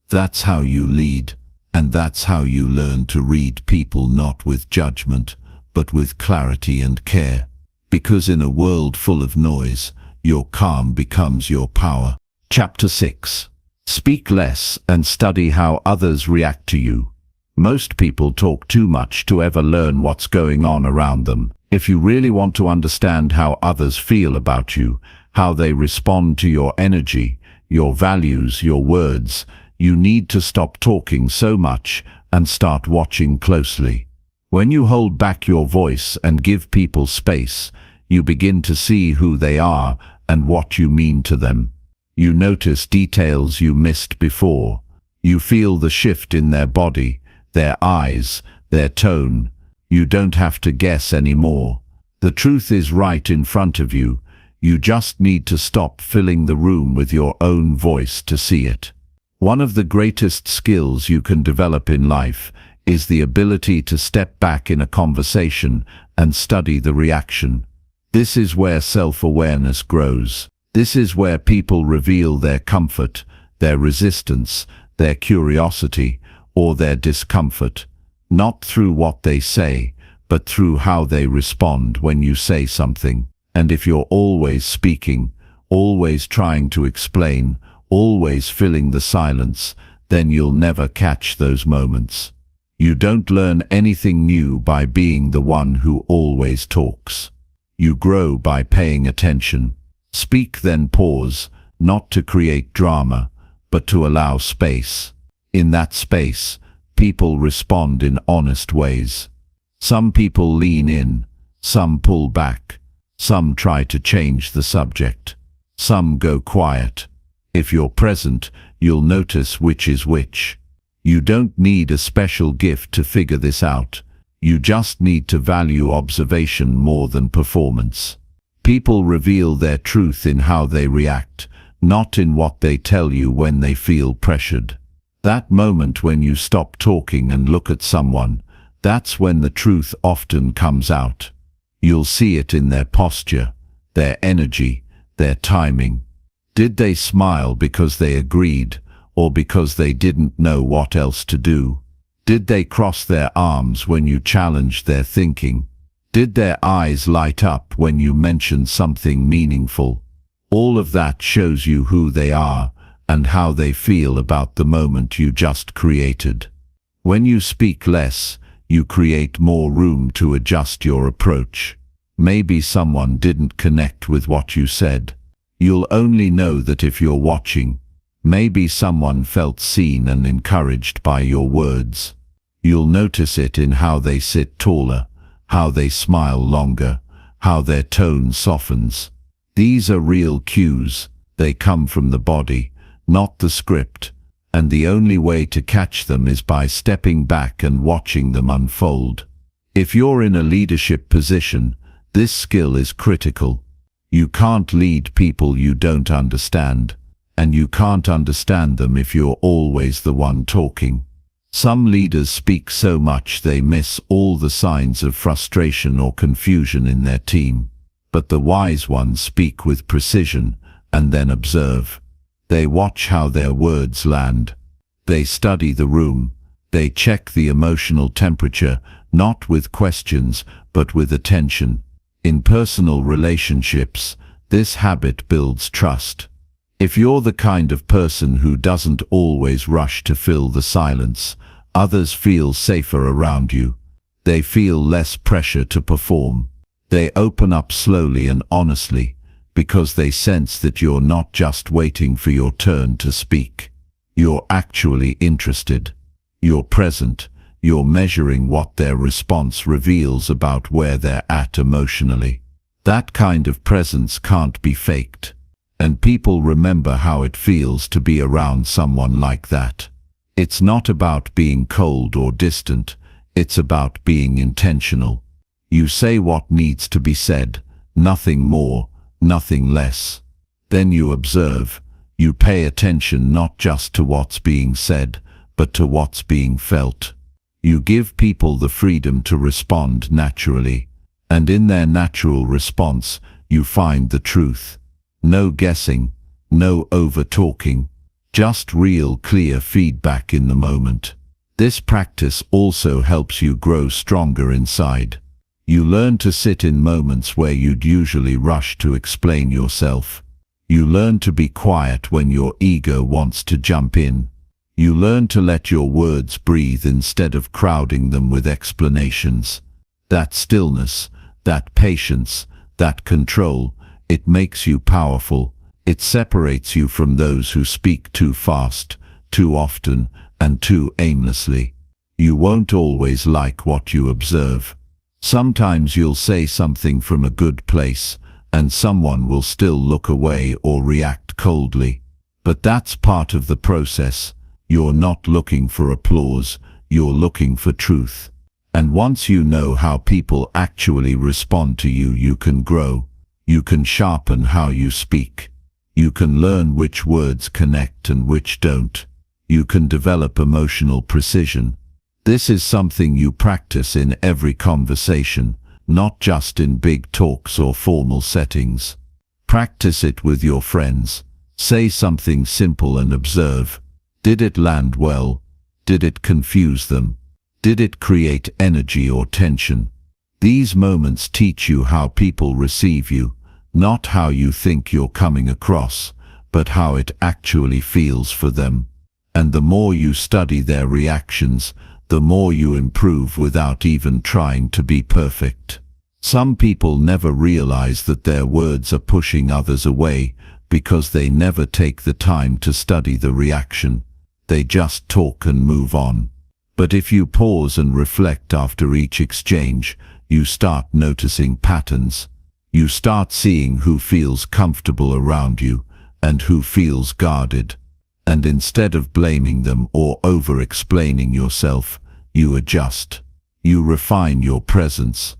That's how you lead, and that's how you learn to read people not with judgment, but with clarity and care. Because in a world full of noise, your calm becomes your power. Chapter 6. Speak less and study how others react to you. Most people talk too much to ever learn what's going on around them. If you really want to understand how others feel about you, how they respond to your energy, your values, your words, you need to stop talking so much and start watching closely. When you hold back your voice and give people space, you begin to see who they are and what you mean to them. You notice details you missed before. You feel the shift in their body, their eyes, their tone. You don't have to guess anymore. The truth is right in front of you. You just need to stop filling the room with your own voice to see it. One of the greatest skills you can develop in life is the ability to step back in a conversation and study the reaction. This is where self-awareness grows. This is where people reveal their comfort, their resistance, their curiosity, or their discomfort, not through what they say, but through how they respond when you say something. And if you're always speaking, always trying to explain, always filling the silence, then you'll never catch those moments. You don't learn anything new by being the one who always talks. You grow by paying attention. Speak, then pause, not to create drama, but to allow space. In that space, people respond in honest ways. Some people lean in, some pull back, some try to change the subject, some go quiet. If you're present, you'll notice which is which. You don't need a special gift to figure this out. You just need to value observation more than performance. People reveal their truth in how they react, not in what they tell you when they feel pressured. That moment when you stop talking and look at someone, that's when the truth often comes out. You'll see it in their posture, their energy, their timing. Did they smile because they agreed, or because they didn't know what else to do? Did they cross their arms when you challenged their thinking? Did their eyes light up when you mentioned something meaningful? All of that shows you who they are and how they feel about the moment you just created. When you speak less, you create more room to adjust your approach. Maybe someone didn't connect with what you said. You'll only know that if you're watching. Maybe someone felt seen and encouraged by your words. You'll notice it in how they sit taller, how they smile longer, how their tone softens. These are real cues. They come from the body, not the script, and the only way to catch them is by stepping back and watching them unfold. If you're in a leadership position, this skill is critical. You can't lead people you don't understand, and you can't understand them if you're always the one talking. Some leaders speak so much they miss all the signs of frustration or confusion in their team. But the wise ones speak with precision and then observe. They watch how their words land. They study the room. They check the emotional temperature, not with questions, but with attention. In personal relationships, this habit builds trust. If you're the kind of person who doesn't always rush to fill the silence, others feel safer around you. They feel less pressure to perform. They open up slowly and honestly, because they sense that you're not just waiting for your turn to speak. You're actually interested. You're present. You're measuring what their response reveals about where they're at emotionally. That kind of presence can't be faked. And people remember how it feels to be around someone like that. It's not about being cold or distant. It's about being intentional. You say what needs to be said, nothing more, nothing less. Then you observe. You pay attention not just to what's being said, but to what's being felt. You give people the freedom to respond naturally, and in their natural response, you find the truth. No guessing, no over-talking, just real, clear feedback in the moment. This practice also helps you grow stronger inside. You learn to sit in moments where you'd usually rush to explain yourself. You learn to be quiet when your ego wants to jump in. You learn to let your words breathe instead of crowding them with explanations. That stillness, that patience, that control, it makes you powerful. It separates you from those who speak too fast, too often, and too aimlessly. You won't always like what you observe. Sometimes you'll say something from a good place, and someone will still look away or react coldly. But that's part of the process. You're not looking for applause, you're looking for truth. And once you know how people actually respond to you, you can grow. You can sharpen how you speak. You can learn which words connect and which don't. You can develop emotional precision. This is something you practice in every conversation, not just in big talks or formal settings. Practice it with your friends. Say something simple and observe. Did it land well? Did it confuse them? Did it create energy or tension? These moments teach you how people receive you, not how you think you're coming across, but how it actually feels for them. And the more you study their reactions, the more you improve without even trying to be perfect. Some people never realize that their words are pushing others away because they never take the time to study the reaction. They just talk and move on. But if you pause and reflect after each exchange, you start noticing patterns. You start seeing who feels comfortable around you and who feels guarded. And instead of blaming them or over-explaining yourself, you adjust. You refine your presence.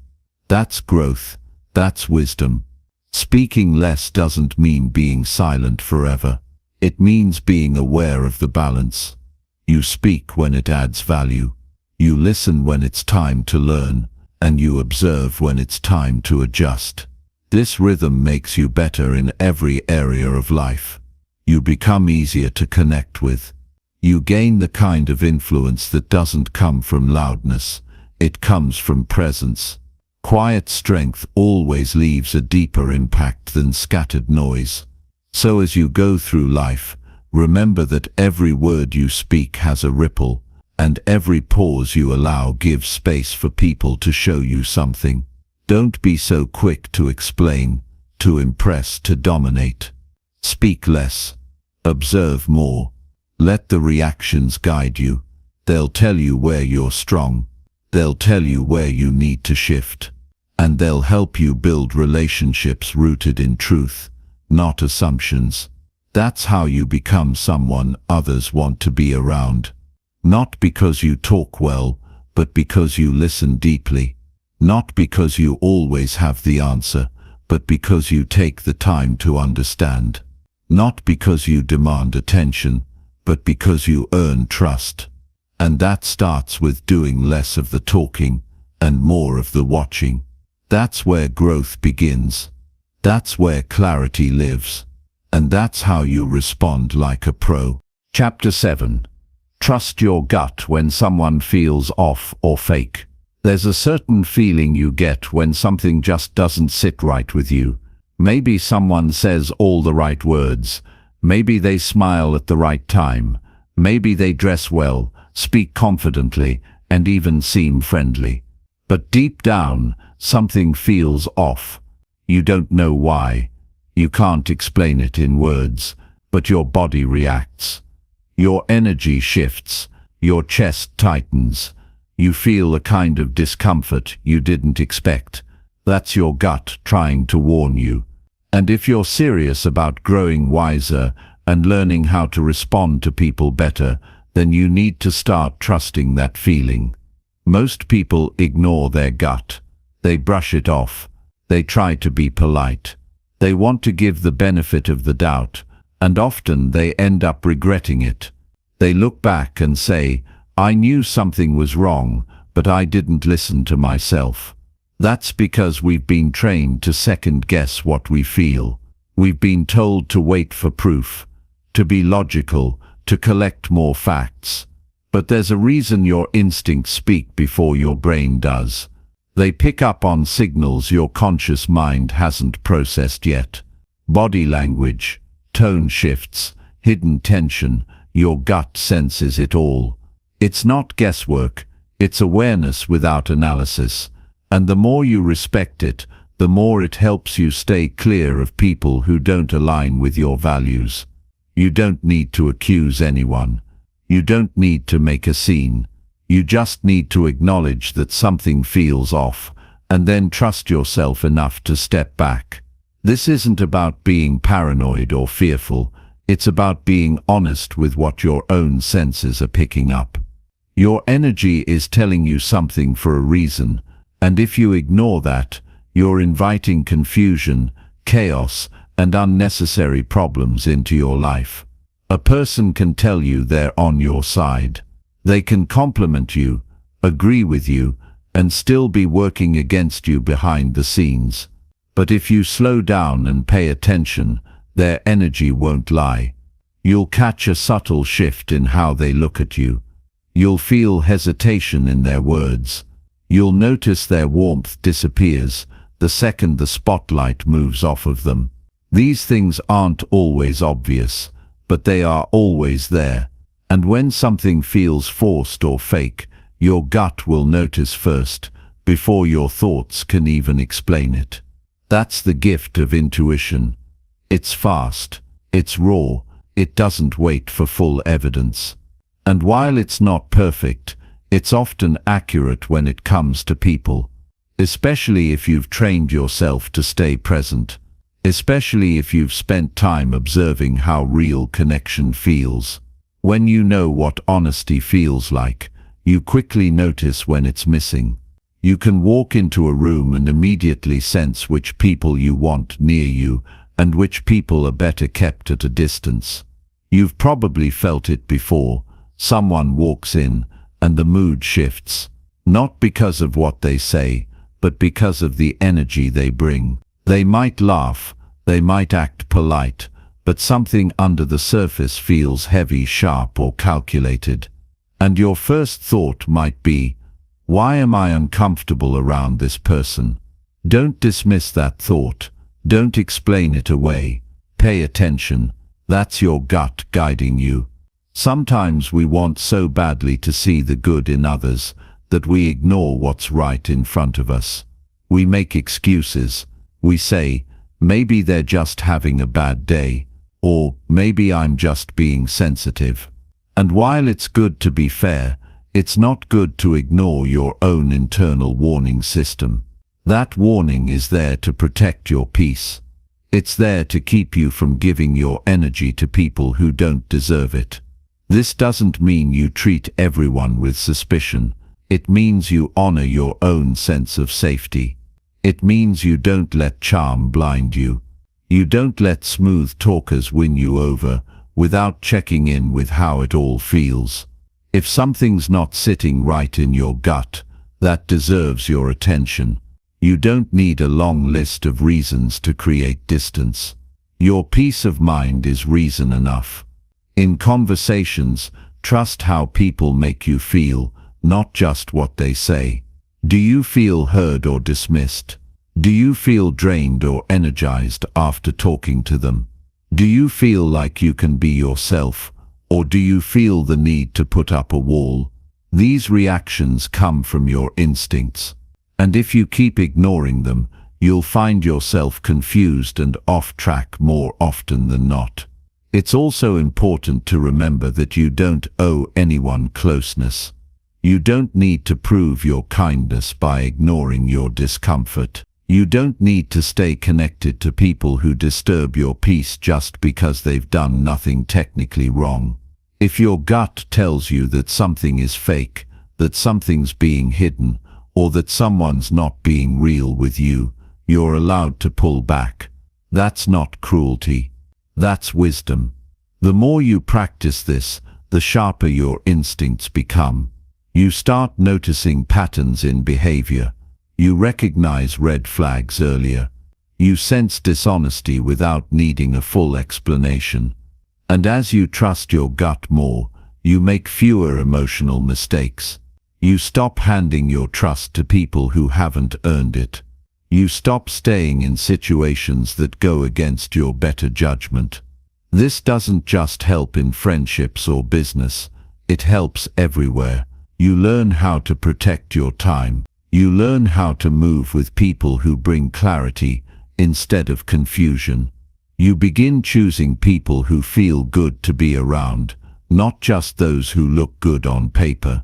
That's growth. That's wisdom. Speaking less doesn't mean being silent forever. It means being aware of the balance. You speak when it adds value. You listen when it's time to learn, and you observe when it's time to adjust. This rhythm makes you better in every area of life. You become easier to connect with. You gain the kind of influence that doesn't come from loudness. It comes from presence. Quiet strength always leaves a deeper impact than scattered noise. So as you go through life, remember that every word you speak has a ripple, and every pause you allow gives space for people to show you something. Don't be so quick to explain, to impress, to dominate. Speak less. Observe more. Let the reactions guide you. They'll tell you where you're strong. They'll tell you where you need to shift. And they'll help you build relationships rooted in truth, not assumptions. That's how you become someone others want to be around. Not because you talk well, but because you listen deeply. Not because you always have the answer, but because you take the time to understand. Not because you demand attention, but because you earn trust. And that starts with doing less of the talking and more of the watching. That's where growth begins. That's where clarity lives. And that's how you respond like a pro. Chapter 7. Trust your gut when someone feels off or fake. There's a certain feeling you get when something just doesn't sit right with you. Maybe someone says all the right words. Maybe they smile at the right time. Maybe they dress well, speak confidently, and even seem friendly. But deep down, something feels off. You don't know why. You can't explain it in words, but your body reacts. Your energy shifts. Your chest tightens. You feel a kind of discomfort you didn't expect. That's your gut trying to warn you. And if you're serious about growing wiser and learning how to respond to people better, then you need to start trusting that feeling. Most people ignore their gut. They brush it off. They try to be polite. They want to give the benefit of the doubt, and often they end up regretting it. They look back and say, I knew something was wrong, but I didn't listen to myself. That's because we've been trained to second-guess what we feel. We've been told to wait for proof, to be logical, to collect more facts. But there's a reason your instincts speak before your brain does. They pick up on signals your conscious mind hasn't processed yet. Body language, tone shifts, hidden tension, your gut senses it all. It's not guesswork, it's awareness without analysis. And the more you respect it, the more it helps you stay clear of people who don't align with your values. You don't need to accuse anyone. You don't need to make a scene. You just need to acknowledge that something feels off, and then trust yourself enough to step back. This isn't about being paranoid or fearful. It's about being honest with what your own senses are picking up. Your energy is telling you something for a reason, and if you ignore that, you're inviting confusion, chaos, and unnecessary problems into your life. A person can tell you they're on your side. They can compliment you, agree with you, and still be working against you behind the scenes. But if you slow down and pay attention, their energy won't lie. You'll catch a subtle shift in how they look at you. You'll feel hesitation in their words. You'll notice their warmth disappears the second the spotlight moves off of them. These things aren't always obvious, but they are always there. And when something feels forced or fake, your gut will notice first, before your thoughts can even explain it. That's the gift of intuition. It's fast, it's raw, it doesn't wait for full evidence. And while it's not perfect, it's often accurate when it comes to people. Especially if you've trained yourself to stay present. Especially if you've spent time observing how real connection feels. When you know what honesty feels like, you quickly notice when it's missing. You can walk into a room and immediately sense which people you want near you and which people are better kept at a distance. You've probably felt it before. Someone walks in and the mood shifts, not because of what they say, but because of the energy they bring. They might laugh, they might act polite, but something under the surface feels heavy, sharp, or calculated. And your first thought might be, why am I uncomfortable around this person? Don't dismiss that thought. Don't explain it away. Pay attention. That's your gut guiding you. Sometimes we want so badly to see the good in others that we ignore what's right in front of us. We make excuses. We say, maybe they're just having a bad day, or maybe I'm just being sensitive. And while it's good to be fair, it's not good to ignore your own internal warning system. That warning is there to protect your peace. It's there to keep you from giving your energy to people who don't deserve it. This doesn't mean you treat everyone with suspicion. It means you honor your own sense of safety. It means you don't let charm blind you. You don't let smooth talkers win you over without checking in with how it all feels. If something's not sitting right in your gut, that deserves your attention. You don't need a long list of reasons to create distance. Your peace of mind is reason enough. In conversations, trust how people make you feel, not just what they say. Do you feel heard or dismissed? Do you feel drained or energized after talking to them? Do you feel like you can be yourself, or do you feel the need to put up a wall? These reactions come from your instincts. And if you keep ignoring them, you'll find yourself confused and off track more often than not. It's also important to remember that you don't owe anyone closeness. You don't need to prove your kindness by ignoring your discomfort. You don't need to stay connected to people who disturb your peace just because they've done nothing technically wrong. If your gut tells you that something is fake, that something's being hidden, or that someone's not being real with you, you're allowed to pull back. That's not cruelty. That's wisdom. The more you practice this, the sharper your instincts become. You start noticing patterns in behavior. You recognize red flags earlier. You sense dishonesty without needing a full explanation. And as you trust your gut more, you make fewer emotional mistakes. You stop handing your trust to people who haven't earned it. You stop staying in situations that go against your better judgment. This doesn't just help in friendships or business. It helps everywhere. You learn how to protect your time. You learn how to move with people who bring clarity instead of confusion. You begin choosing people who feel good to be around, not just those who look good on paper.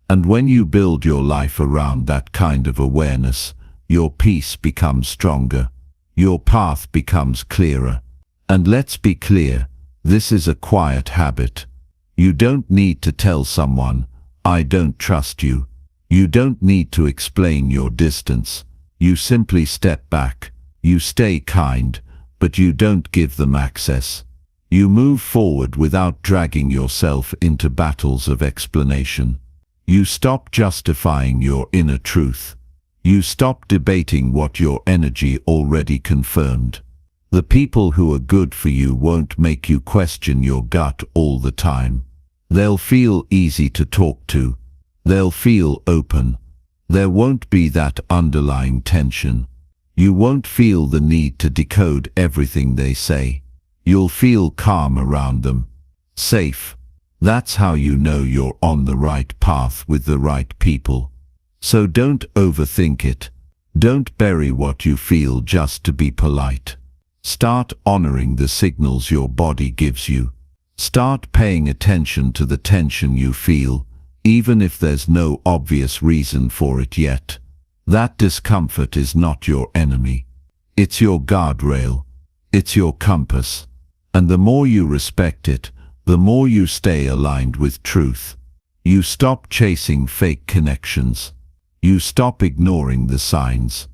And when you build your life around that kind of awareness, your peace becomes stronger. Your path becomes clearer. And let's be clear, this is a quiet habit. You don't need to tell someone, "I don't trust you." You don't need to explain your distance. You simply step back. You stay kind, but you don't give them access. You move forward without dragging yourself into battles of explanation. You stop justifying your inner truth. You stop debating what your energy already confirmed. The people who are good for you won't make you question your gut all the time. They'll feel easy to talk to. They'll feel open. There won't be that underlying tension. You won't feel the need to decode everything they say. You'll feel calm around them. Safe. That's how you know you're on the right path with the right people. So don't overthink it. Don't bury what you feel just to be polite. Start honoring the signals your body gives you. Start paying attention to the tension you feel, even if there's no obvious reason for it yet. That discomfort is not your enemy. It's your guardrail. It's your compass. And the more you respect it, the more you stay aligned with truth. You stop chasing fake connections. You stop ignoring the signs.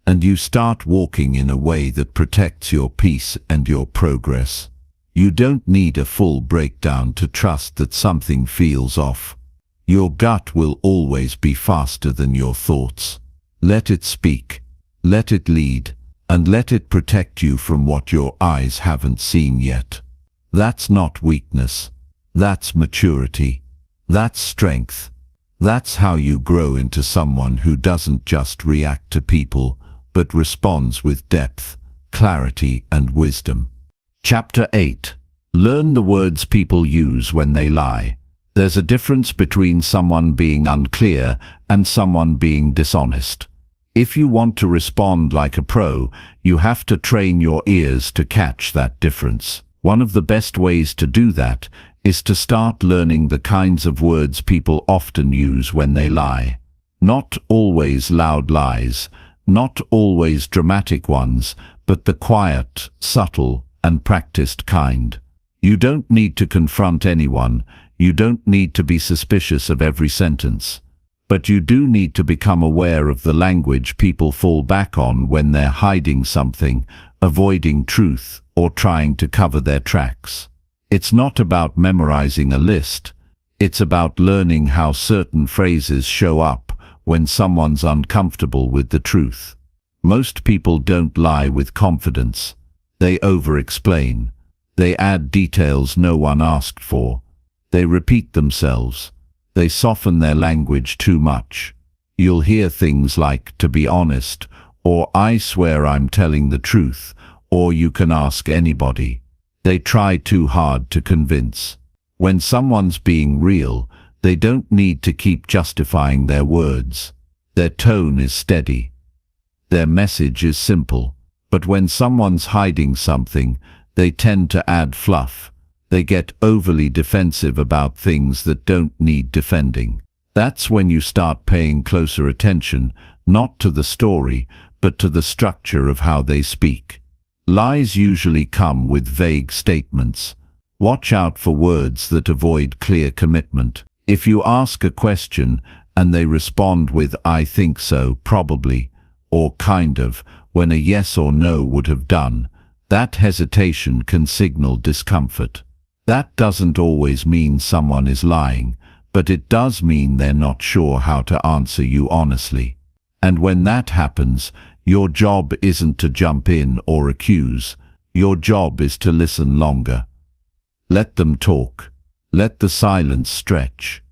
And you start walking in a way that protects your peace and your progress. You don't need a full breakdown to trust that something feels off. Your gut will always be faster than your thoughts. Let it speak. Let it lead. And let it protect you from what your eyes haven't seen yet. That's not weakness. That's maturity. That's strength. That's how you grow into someone who doesn't just react to people, but responds with depth, clarity, and wisdom. Chapter 8. Learn the words people use when they lie. There's a difference between someone being unclear and someone being dishonest. If you want to respond like a pro, you have to train your ears to catch that difference. One of the best ways to do that is to start learning the kinds of words people often use when they lie. Not always loud lies, not always dramatic ones, but the quiet, subtle, and practiced kind. You don't need to confront anyone. You don't need to be suspicious of every sentence. But you do need to become aware of the language people fall back on when they're hiding something, avoiding truth, or trying to cover their tracks. It's not about memorizing a list. It's about learning how certain phrases show up when someone's uncomfortable with the truth. Most people don't lie with confidence. They over-explain. They add details no one asked for. They repeat themselves. They soften their language too much. You'll hear things like, "to be honest," or "I swear I'm telling the truth," or "you can ask anybody." They try too hard to convince. When someone's being real, they don't need to keep justifying their words. Their tone is steady. Their message is simple. But when someone's hiding something, they tend to add fluff. They get overly defensive about things that don't need defending. That's when you start paying closer attention, not to the story, but to the structure of how they speak. Lies usually come with vague statements. Watch out for words that avoid clear commitment. If you ask a question and they respond with "I think so, probably," or "kind of," when a yes or no would have done, that hesitation can signal discomfort. That doesn't always mean someone is lying, but it does mean they're not sure how to answer you honestly. And when that happens, your job isn't to jump in or accuse. Your job is to listen longer. Let them talk. Let the silence stretch.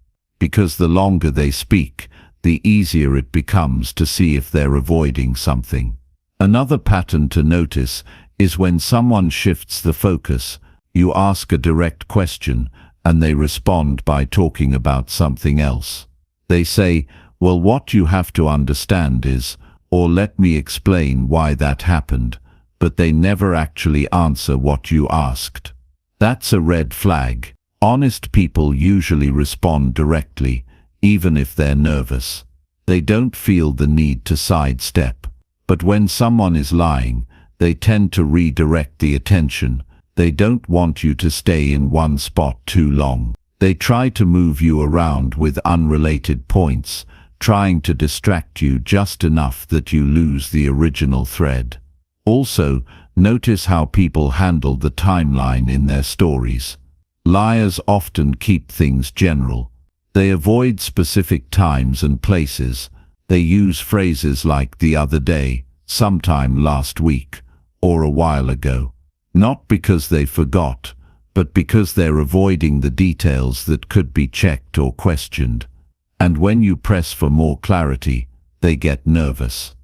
Because the longer they speak, the easier it becomes to see if they're avoiding something. Another pattern to notice is when someone shifts the focus. You ask a direct question, and they respond by talking about something else. They say, "Well, what you have to understand is," or "let me explain why that happened," but they never actually answer what you asked. That's a red flag. Honest people usually respond directly, even if they're nervous. They don't feel the need to sidestep. But when someone is lying, they tend to redirect the attention. They don't want you to stay in one spot too long. They try to move you around with unrelated points, trying to distract you just enough that you lose the original thread. Also, notice how people handle the timeline in their stories. Liars often keep things general. They avoid specific times and places. They use phrases like "the other day," "sometime last week," or "a while ago." Not because they forgot, but because they're avoiding the details that could be checked or questioned. And when you press for more clarity, they get nervous.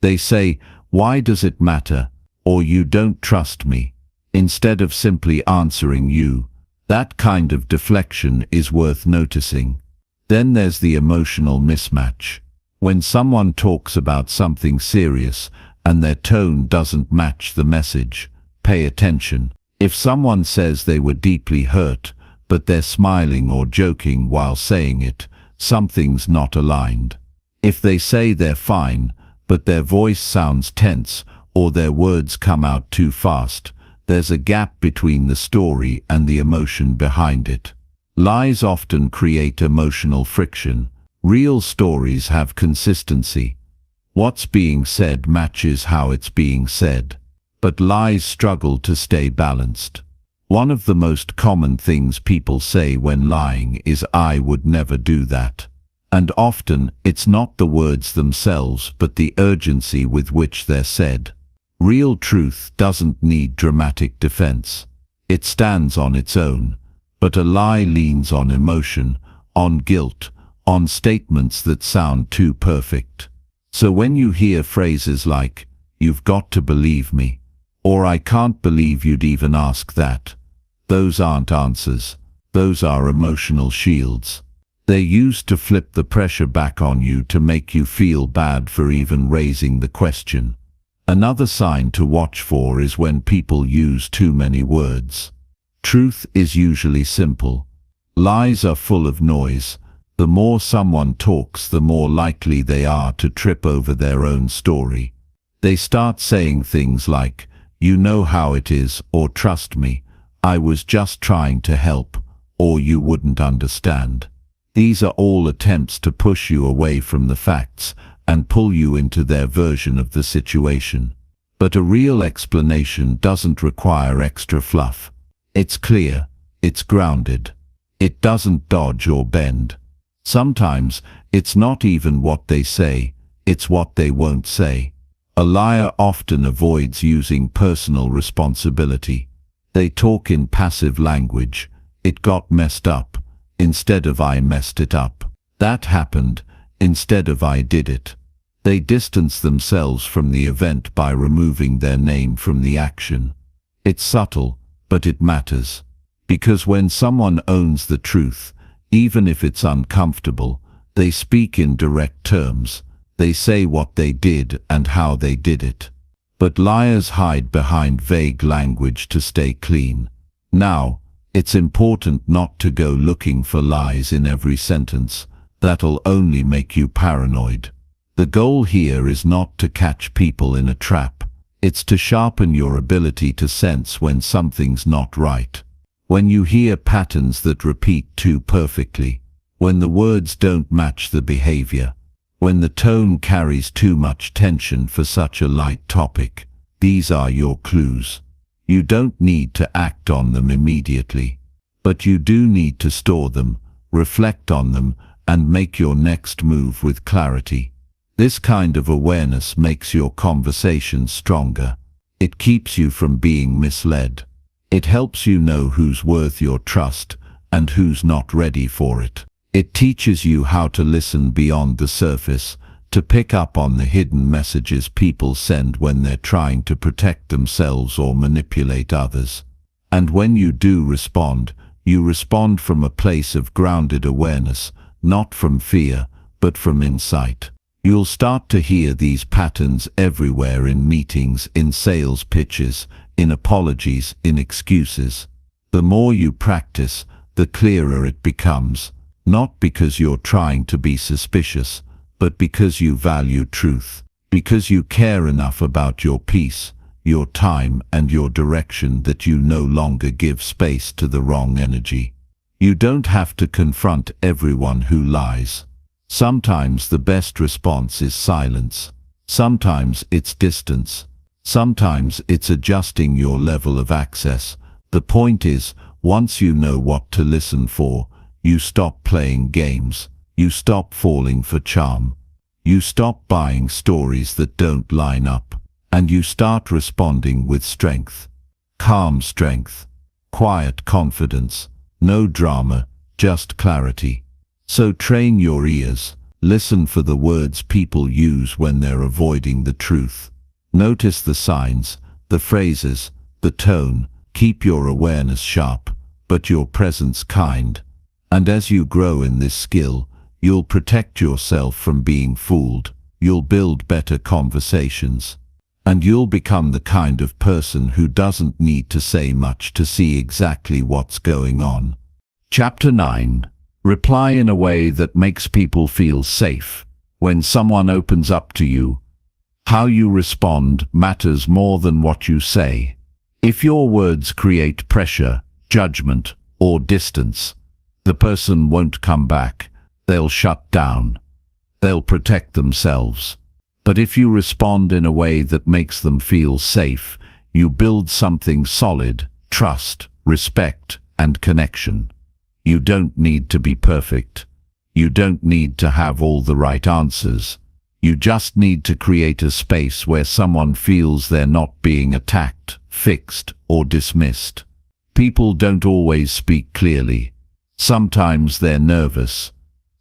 They say, "Why does it matter?" or "You don't trust me," instead of simply answering you. That kind of deflection is worth noticing. Then there's the emotional mismatch. When someone talks about something serious and their tone doesn't match the message, pay attention. If someone says they were deeply hurt, but they're smiling or joking while saying it, something's not aligned. If they say they're fine, but their voice sounds tense or their words come out too fast, there's a gap between the story and the emotion behind it. Lies often create emotional friction. Real stories have consistency. What's being said matches how it's being said. But lies struggle to stay balanced. One of the most common things people say when lying is "I would never do that." And often, it's not the words themselves but the urgency with which they're said. Real truth doesn't need dramatic defense. It stands on its own. But a lie leans on emotion, on guilt, on statements that sound too perfect. So when you hear phrases like, "You've got to believe me," or "I can't believe you'd even ask that," those aren't answers. Those are emotional shields. They're used to flip the pressure back on you to make you feel bad for even raising the question. Another sign to watch for is when people use too many words. Truth is usually simple. Lies are full of noise. The more someone talks, the more likely they are to trip over their own story. They start saying things like, "You know how it is," or "Trust me, I was just trying to help," or "You wouldn't understand." These are all attempts to push you away from the facts and pull you into their version of the situation. But a real explanation doesn't require extra fluff. It's clear, it's grounded. It doesn't dodge or bend. Sometimes it's not even what they say, it's what they won't say. A liar often avoids using personal responsibility. They talk in passive language. "It got messed up," instead of "I messed it up." "That happened," instead of "I did it." They distance themselves from the event by removing their name from the action. It's subtle, but it matters. Because when someone owns the truth, even if it's uncomfortable, they speak in direct terms. They say what they did and how they did it. But liars hide behind vague language to stay clean. Now, it's important not to go looking for lies in every sentence. That'll only make you paranoid. The goal here is not to catch people in a trap. It's to sharpen your ability to sense when something's not right. When you hear patterns that repeat too perfectly, when the words don't match the behavior, when the tone carries too much tension for such a light topic, these are your clues. You don't need to act on them immediately. But you do need to store them, reflect on them, and make your next move with clarity. This kind of awareness makes your conversation stronger. It keeps you from being misled. It helps you know who's worth your trust and who's not ready for it. It teaches you how to listen beyond the surface, to pick up on the hidden messages people send when they're trying to protect themselves or manipulate others. And when you do respond, you respond from a place of grounded awareness, not from fear, but from insight. You'll start to hear these patterns everywhere, in meetings, in sales pitches, in apologies, in excuses. The more you practice, the clearer it becomes, not because you're trying to be suspicious, but because you value truth, because you care enough about your peace, your time, and your direction that you no longer give space to the wrong energy. You don't have to confront everyone who lies. Sometimes the best response is silence. Sometimes it's distance. Sometimes it's adjusting your level of access. The point is, once you know what to listen for, you stop playing games. You stop falling for charm. You stop buying stories that don't line up. And you start responding with strength. Calm strength. Quiet confidence. No drama, just clarity. So train your ears. Listen for the words people use when they're avoiding the truth. Notice the signs, the phrases, the tone. Keep your awareness sharp, but your presence kind. And as you grow in this skill, you'll protect yourself from being fooled. You'll build better conversations. And you'll become the kind of person who doesn't need to say much to see exactly what's going on. Chapter 9. Reply in a way that makes people feel safe. When someone opens up to you, how you respond matters more than what you say. If your words create pressure, judgment, or distance, the person won't come back. They'll shut down. They'll protect themselves. But if you respond in a way that makes them feel safe, you build something solid: trust, respect, and connection. You don't need to be perfect. You don't need to have all the right answers. You just need to create a space where someone feels they're not being attacked, fixed, or dismissed. People don't always speak clearly. Sometimes they're nervous.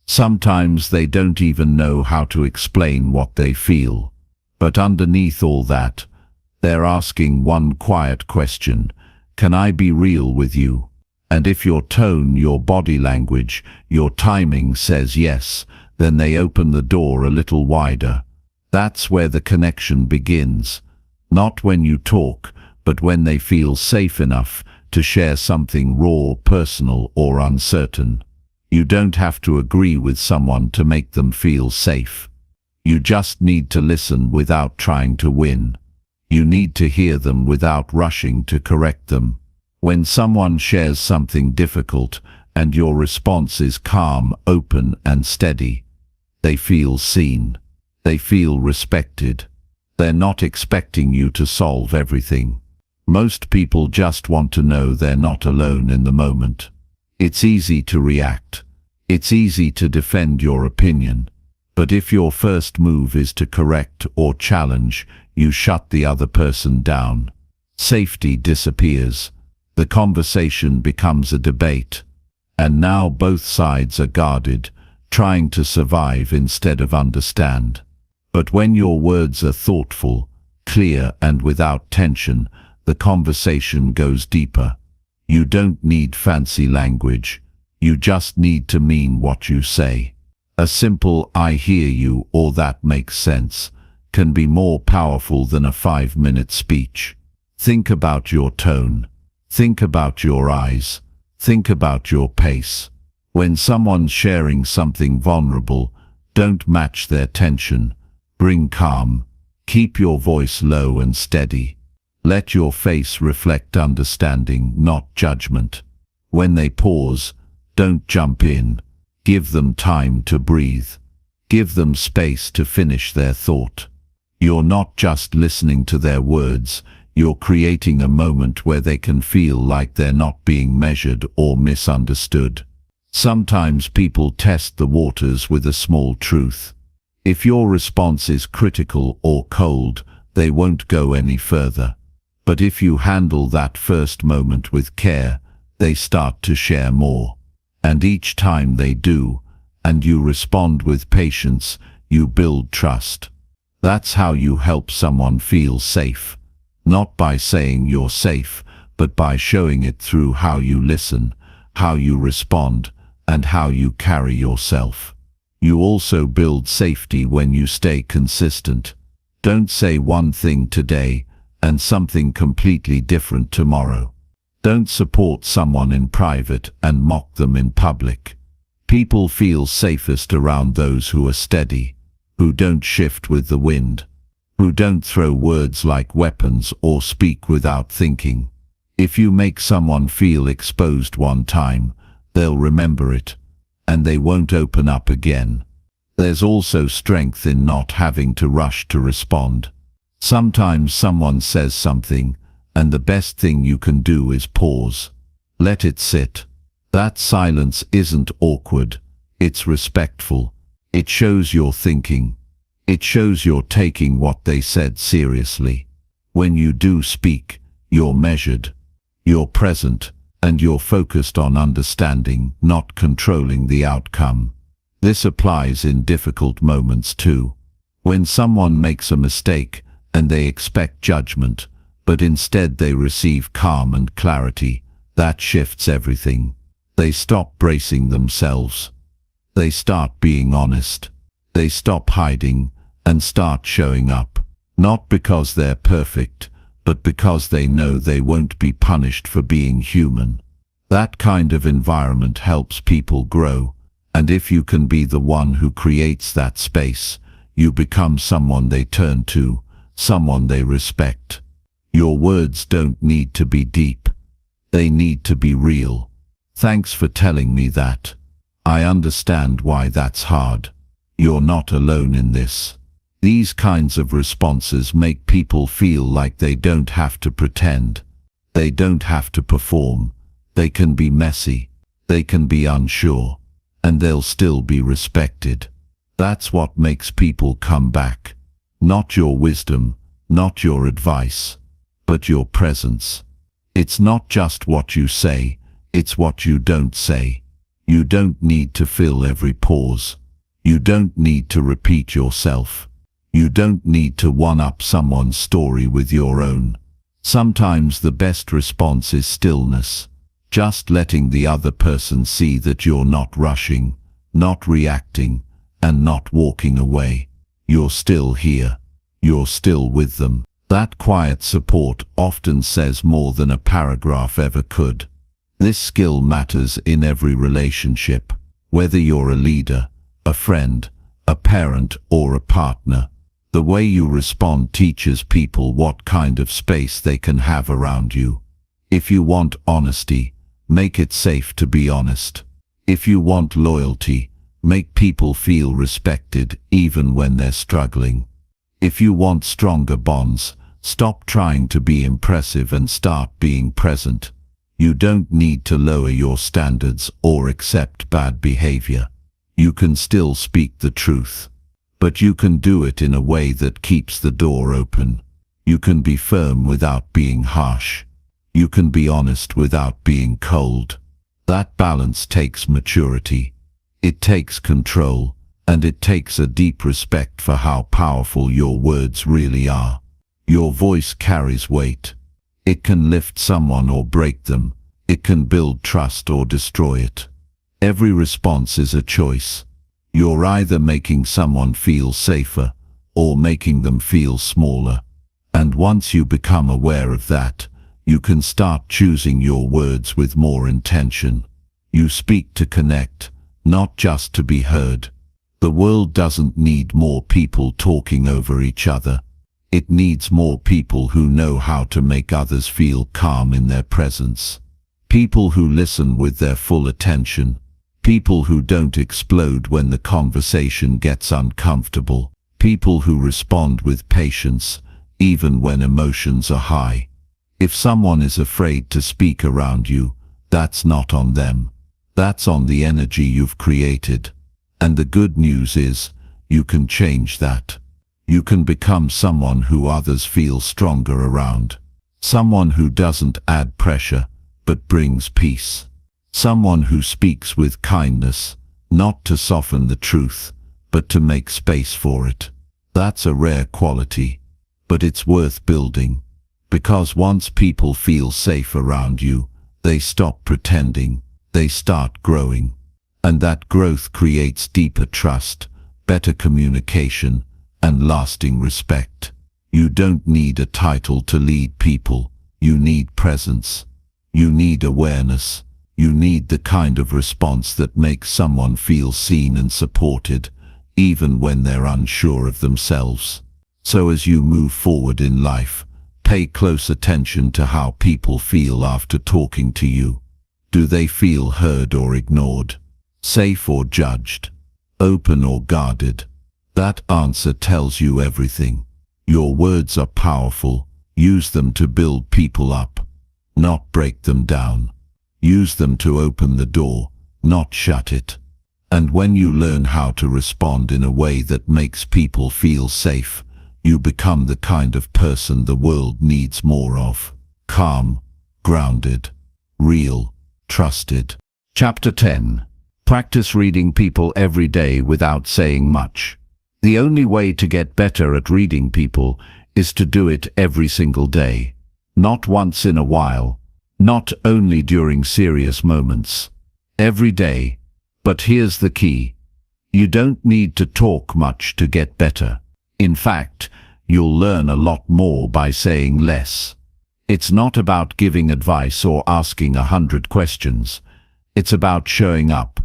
Sometimes they don't even know how to explain what they feel. But underneath all that, they're asking one quiet question: can I be real with you? And if your tone, your body language, your timing says yes, then they open the door a little wider. That's where the connection begins. Not when you talk, but when they feel safe enough to share something raw, personal, or uncertain. You don't have to agree with someone to make them feel safe. You just need to listen without trying to win. You need to hear them without rushing to correct them. When someone shares something difficult and your response is calm, open, and steady, they feel seen. They feel respected. They're not expecting you to solve everything. Most people just want to know they're not alone in the moment. It's easy to react. It's easy to defend your opinion. But if your first move is to correct or challenge, you shut the other person down. Safety disappears. The conversation becomes a debate. And now both sides are guarded, trying to survive instead of understand. But when your words are thoughtful, clear, and without tension, the conversation goes deeper. You don't need fancy language. You just need to mean what you say. A simple "I hear you" or "that makes sense" can be more powerful than a 5-minute speech. Think about your tone. Think about your eyes. Think about your pace. When someone's sharing something vulnerable, don't match their tension. Bring calm. Keep your voice low and steady. Let your face reflect understanding, not judgment. When they pause, don't jump in. Give them time to breathe. Give them space to finish their thought. You're not just listening to their words, You're creating a moment where they can feel like they're not being measured or misunderstood. Sometimes people test the waters with a small truth. If your response is critical or cold, they won't go any further. But if you handle that first moment with care, they start to share more. And each time they do, and you respond with patience, you build trust. That's how you help someone feel safe. Not by saying you're safe, but by showing it through how you listen, how you respond, and how you carry yourself. You also build safety when you stay consistent. Don't say one thing today and something completely different tomorrow. Don't support someone in private and mock them in public. People feel safest around those who are steady, who don't shift with the wind, who don't throw words like weapons or speak without thinking. If you make someone feel exposed one time, they'll remember it, and they won't open up again. There's also strength in not having to rush to respond. Sometimes someone says something, and the best thing you can do is pause. Let it sit. That silence isn't awkward, it's respectful. It shows you're thinking. It shows you're taking what they said seriously. When you do speak, you're measured, you're present, and you're focused on understanding, not controlling the outcome. This applies in difficult moments too. When someone makes a mistake and they expect judgment, but instead they receive calm and clarity, that shifts everything. They stop bracing themselves. They start being honest. They stop hiding and start showing up. Not because they're perfect, but because they know they won't be punished for being human. That kind of environment helps people grow, and if you can be the one who creates that space, you become someone they turn to, someone they respect. Your words don't need to be deep. They need to be real. Thanks for telling me that. I understand why that's hard. You're not alone in this. These kinds of responses make people feel like they don't have to pretend. They don't have to perform. They can be messy. They can be unsure. And they'll still be respected. That's what makes people come back. Not your wisdom, not your advice, but your presence. It's not just what you say, it's what you don't say. You don't need to fill every pause. You don't need to repeat yourself. You don't need to one-up someone's story with your own. Sometimes the best response is stillness. Just letting the other person see that you're not rushing, not reacting, and not walking away. You're still here. You're still with them. That quiet support often says more than a paragraph ever could. This skill matters in every relationship, whether you're a leader, a friend, a parent, or a partner. The way you respond teaches people what kind of space they can have around you. If you want honesty, make it safe to be honest. If you want loyalty, make people feel respected even when they're struggling. If you want stronger bonds, stop trying to be impressive and start being present. You don't need to lower your standards or accept bad behavior. You can still speak the truth, but you can do it in a way that keeps the door open. You can be firm without being harsh. You can be honest without being cold. That balance takes maturity. It takes control, and it takes a deep respect for how powerful your words really are. Your voice carries weight. It can lift someone or break them. It can build trust or destroy it. Every response is a choice. You're either making someone feel safer or making them feel smaller. And once you become aware of that, you can start choosing your words with more intention. You speak to connect, not just to be heard. The world doesn't need more people talking over each other. It needs more people who know how to make others feel calm in their presence. People who listen with their full attention. People who don't explode when the conversation gets uncomfortable. People who respond with patience, even when emotions are high. If someone is afraid to speak around you, that's not on them. That's on the energy you've created. And the good news is, you can change that. You can become someone who others feel stronger around. Someone who doesn't add pressure, but brings peace. Someone who speaks with kindness, not to soften the truth, but to make space for it. That's a rare quality, but it's worth building. Because once people feel safe around you, they stop pretending, they start growing. And that growth creates deeper trust, better communication, and lasting respect. You don't need a title to lead people. You need presence. You need awareness. You need the kind of response that makes someone feel seen and supported, even when they're unsure of themselves. So as you move forward in life, pay close attention to how people feel after talking to you. Do they feel heard or ignored? Safe or judged? Open or guarded? That answer tells you everything. Your words are powerful. Use them to build people up, not break them down. Use them to open the door, not shut it. And when you learn how to respond in a way that makes people feel safe, you become the kind of person the world needs more of. Calm, grounded, real, trusted. Chapter 10. Practice reading people every day without saying much. The only way to get better at reading people is to do it every single day. Not once in a while, not only during serious moments. Every day. But here's the key. You don't need to talk much to get better. In fact, you'll learn a lot more by saying less. It's not about giving advice or asking 100 questions. It's about showing up,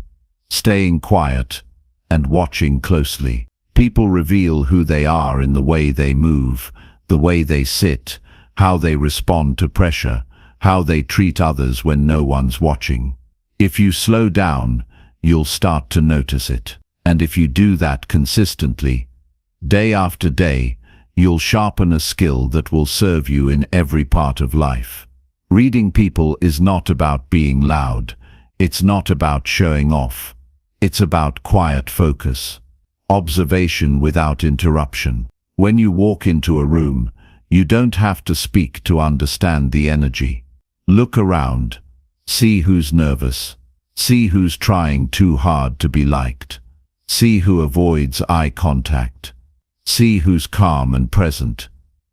staying quiet, and watching closely. People reveal who they are in the way they move, the way they sit, how they respond to pressure, how they treat others when no one's watching. If you slow down, you'll start to notice it. And if you do that consistently, day after day, you'll sharpen a skill that will serve you in every part of life. Reading people is not about being loud. It's not about showing off. It's about quiet focus. Observation without interruption. When you walk into a room, you don't have to speak to understand the energy. Look around. See who's nervous. See who's trying too hard to be liked. See who avoids eye contact. See who's calm and present.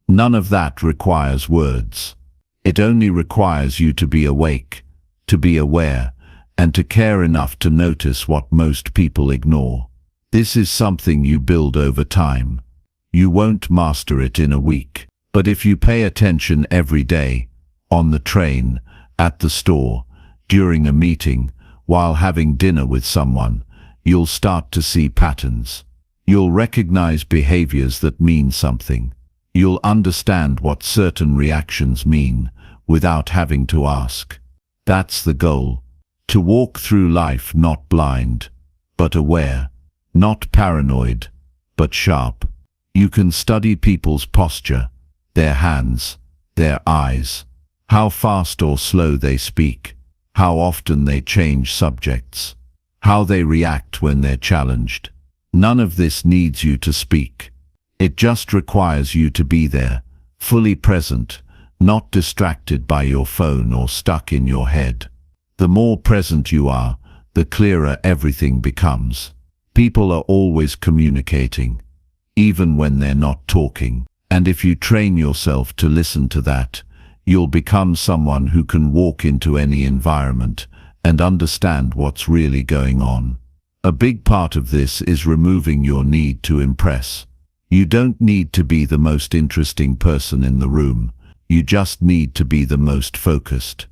None of that requires words. It only requires you to be awake, to be aware, and to care enough to notice what most people ignore. This is something you build over time. You won't master it in a week. But if you pay attention every day, on the train, at the store, during a meeting, while having dinner with someone, you'll start to see patterns. You'll recognize behaviors that mean something. You'll understand what certain reactions mean without having to ask. That's the goal. To walk through life not blind, but aware. Not paranoid, but sharp. You can study people's posture, their hands, their eyes, how fast or slow they speak, how often they change subjects, how they react when they're challenged. None of this needs you to speak. It just requires you to be there, fully present, not distracted by your phone or stuck in your head. The more present you are, the clearer everything becomes. People are always communicating, even when they're not talking. And if you train yourself to listen to that, you'll become someone who can walk into any environment and understand what's really going on. A big part of this is removing your need to impress. You don't need to be the most interesting person in the room. You just need to be the most focused.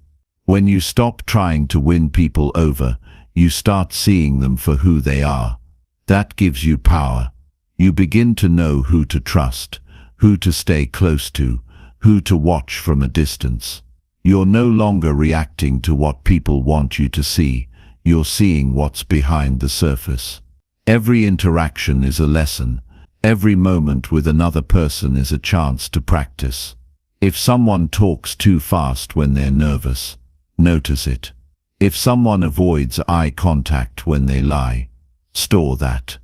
When you stop trying to win people over, you start seeing them for who they are. That gives you power. You begin to know who to trust, who to stay close to, who to watch from a distance. You're no longer reacting to what people want you to see. You're seeing what's behind the surface. Every interaction is a lesson. Every moment with another person is a chance to practice. If someone talks too fast when they're nervous, notice it. If someone avoids eye contact when they lie, store that.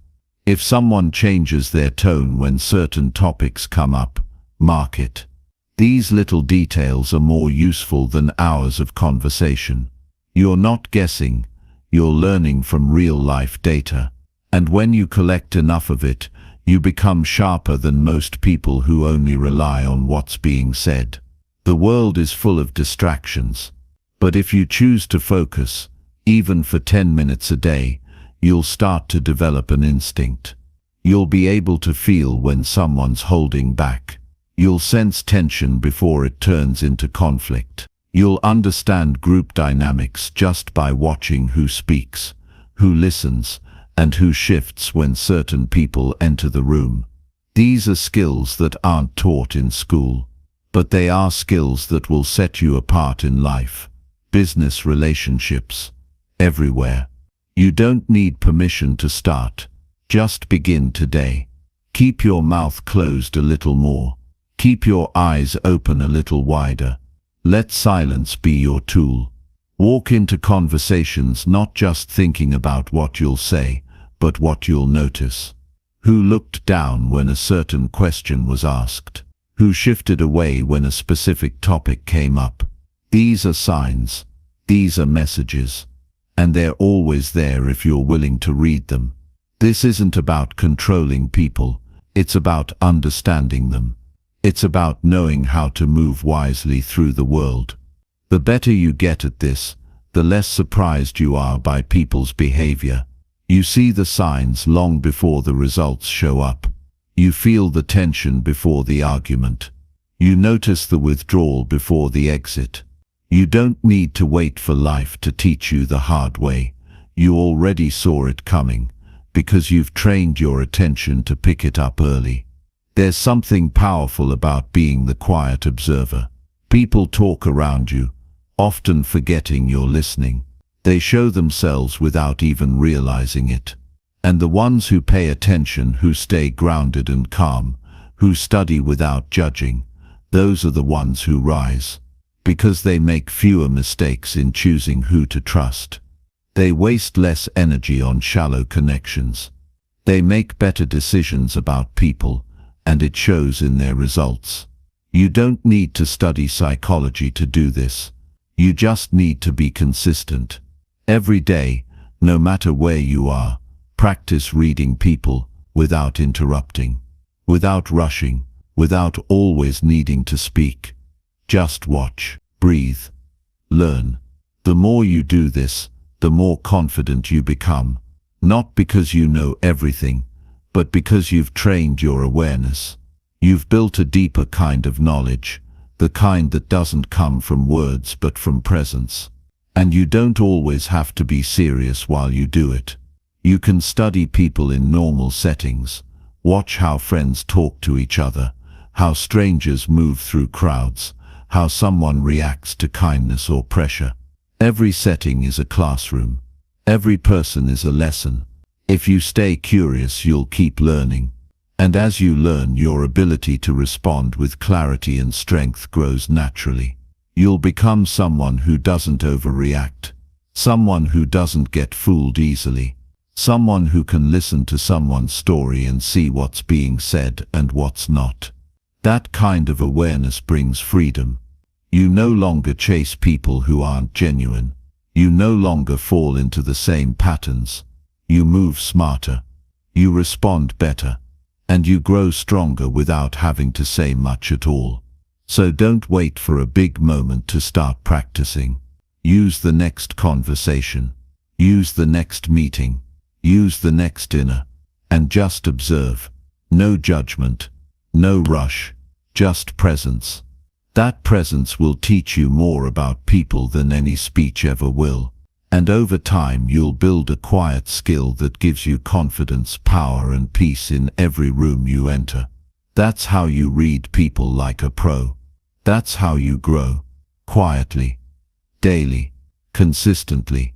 If someone changes their tone when certain topics come up, mark it. These little details are more useful than hours of conversation. You're not guessing, you're learning from real-life data. And when you collect enough of it, you become sharper than most people who only rely on what's being said. The world is full of distractions. But if you choose to focus, even for 10 minutes a day, you'll start to develop an instinct. You'll be able to feel when someone's holding back. You'll sense tension before it turns into conflict. You'll understand group dynamics just by watching who speaks, who listens, and who shifts when certain people enter the room. These are skills that aren't taught in school, but they are skills that will set you apart in life, business, relationships, everywhere. You don't need permission to start. Just begin today. Keep your mouth closed a little more. Keep your eyes open a little wider. Let silence be your tool. Walk into conversations not just thinking about what you'll say, but what you'll notice. Who looked down when a certain question was asked? Who shifted away when a specific topic came up? These are signs. These are messages. And they're always there if you're willing to read them. This isn't about controlling people. It's about understanding them. It's about knowing how to move wisely through the world. The better you get at this, the less surprised you are by people's behavior. You see the signs long before the results show up. You feel the tension before the argument. You notice the withdrawal before the exit. You don't need to wait for life to teach you the hard way. You already saw it coming, because you've trained your attention to pick it up early. There's something powerful about being the quiet observer. People talk around you, often forgetting you're listening. They show themselves without even realizing it. And the ones who pay attention, who stay grounded and calm, who study without judging, those are the ones who rise. Because they make fewer mistakes in choosing who to trust. They waste less energy on shallow connections. They make better decisions about people, and it shows in their results. You don't need to study psychology to do this. You just need to be consistent. Every day, no matter where you are, practice reading people without interrupting, without rushing, without always needing to speak. Just watch, breathe, learn. The more you do this, the more confident you become, not because you know everything, but because you've trained your awareness. You've built a deeper kind of knowledge, the kind that doesn't come from words but from presence. And you don't always have to be serious while you do it. You can study people in normal settings, watch how friends talk to each other, how strangers move through crowds, how someone reacts to kindness or pressure. Every setting is a classroom. Every person is a lesson. If you stay curious, you'll keep learning. And as you learn, your ability to respond with clarity and strength grows naturally. You'll become someone who doesn't overreact, someone who doesn't get fooled easily, someone who can listen to someone's story and see what's being said and what's not. That kind of awareness brings freedom. You no longer chase people who aren't genuine. You no longer fall into the same patterns. You move smarter. You respond better. And you grow stronger without having to say much at all. So don't wait for a big moment to start practicing. Use the next conversation. Use the next meeting. Use the next dinner. And just observe. No judgment. No rush. Just presence. That presence will teach you more about people than any speech ever will. And over time you'll build a quiet skill that gives you confidence, power and peace in every room you enter. That's how you read people like a pro. That's how you grow. Quietly. Daily. Consistently.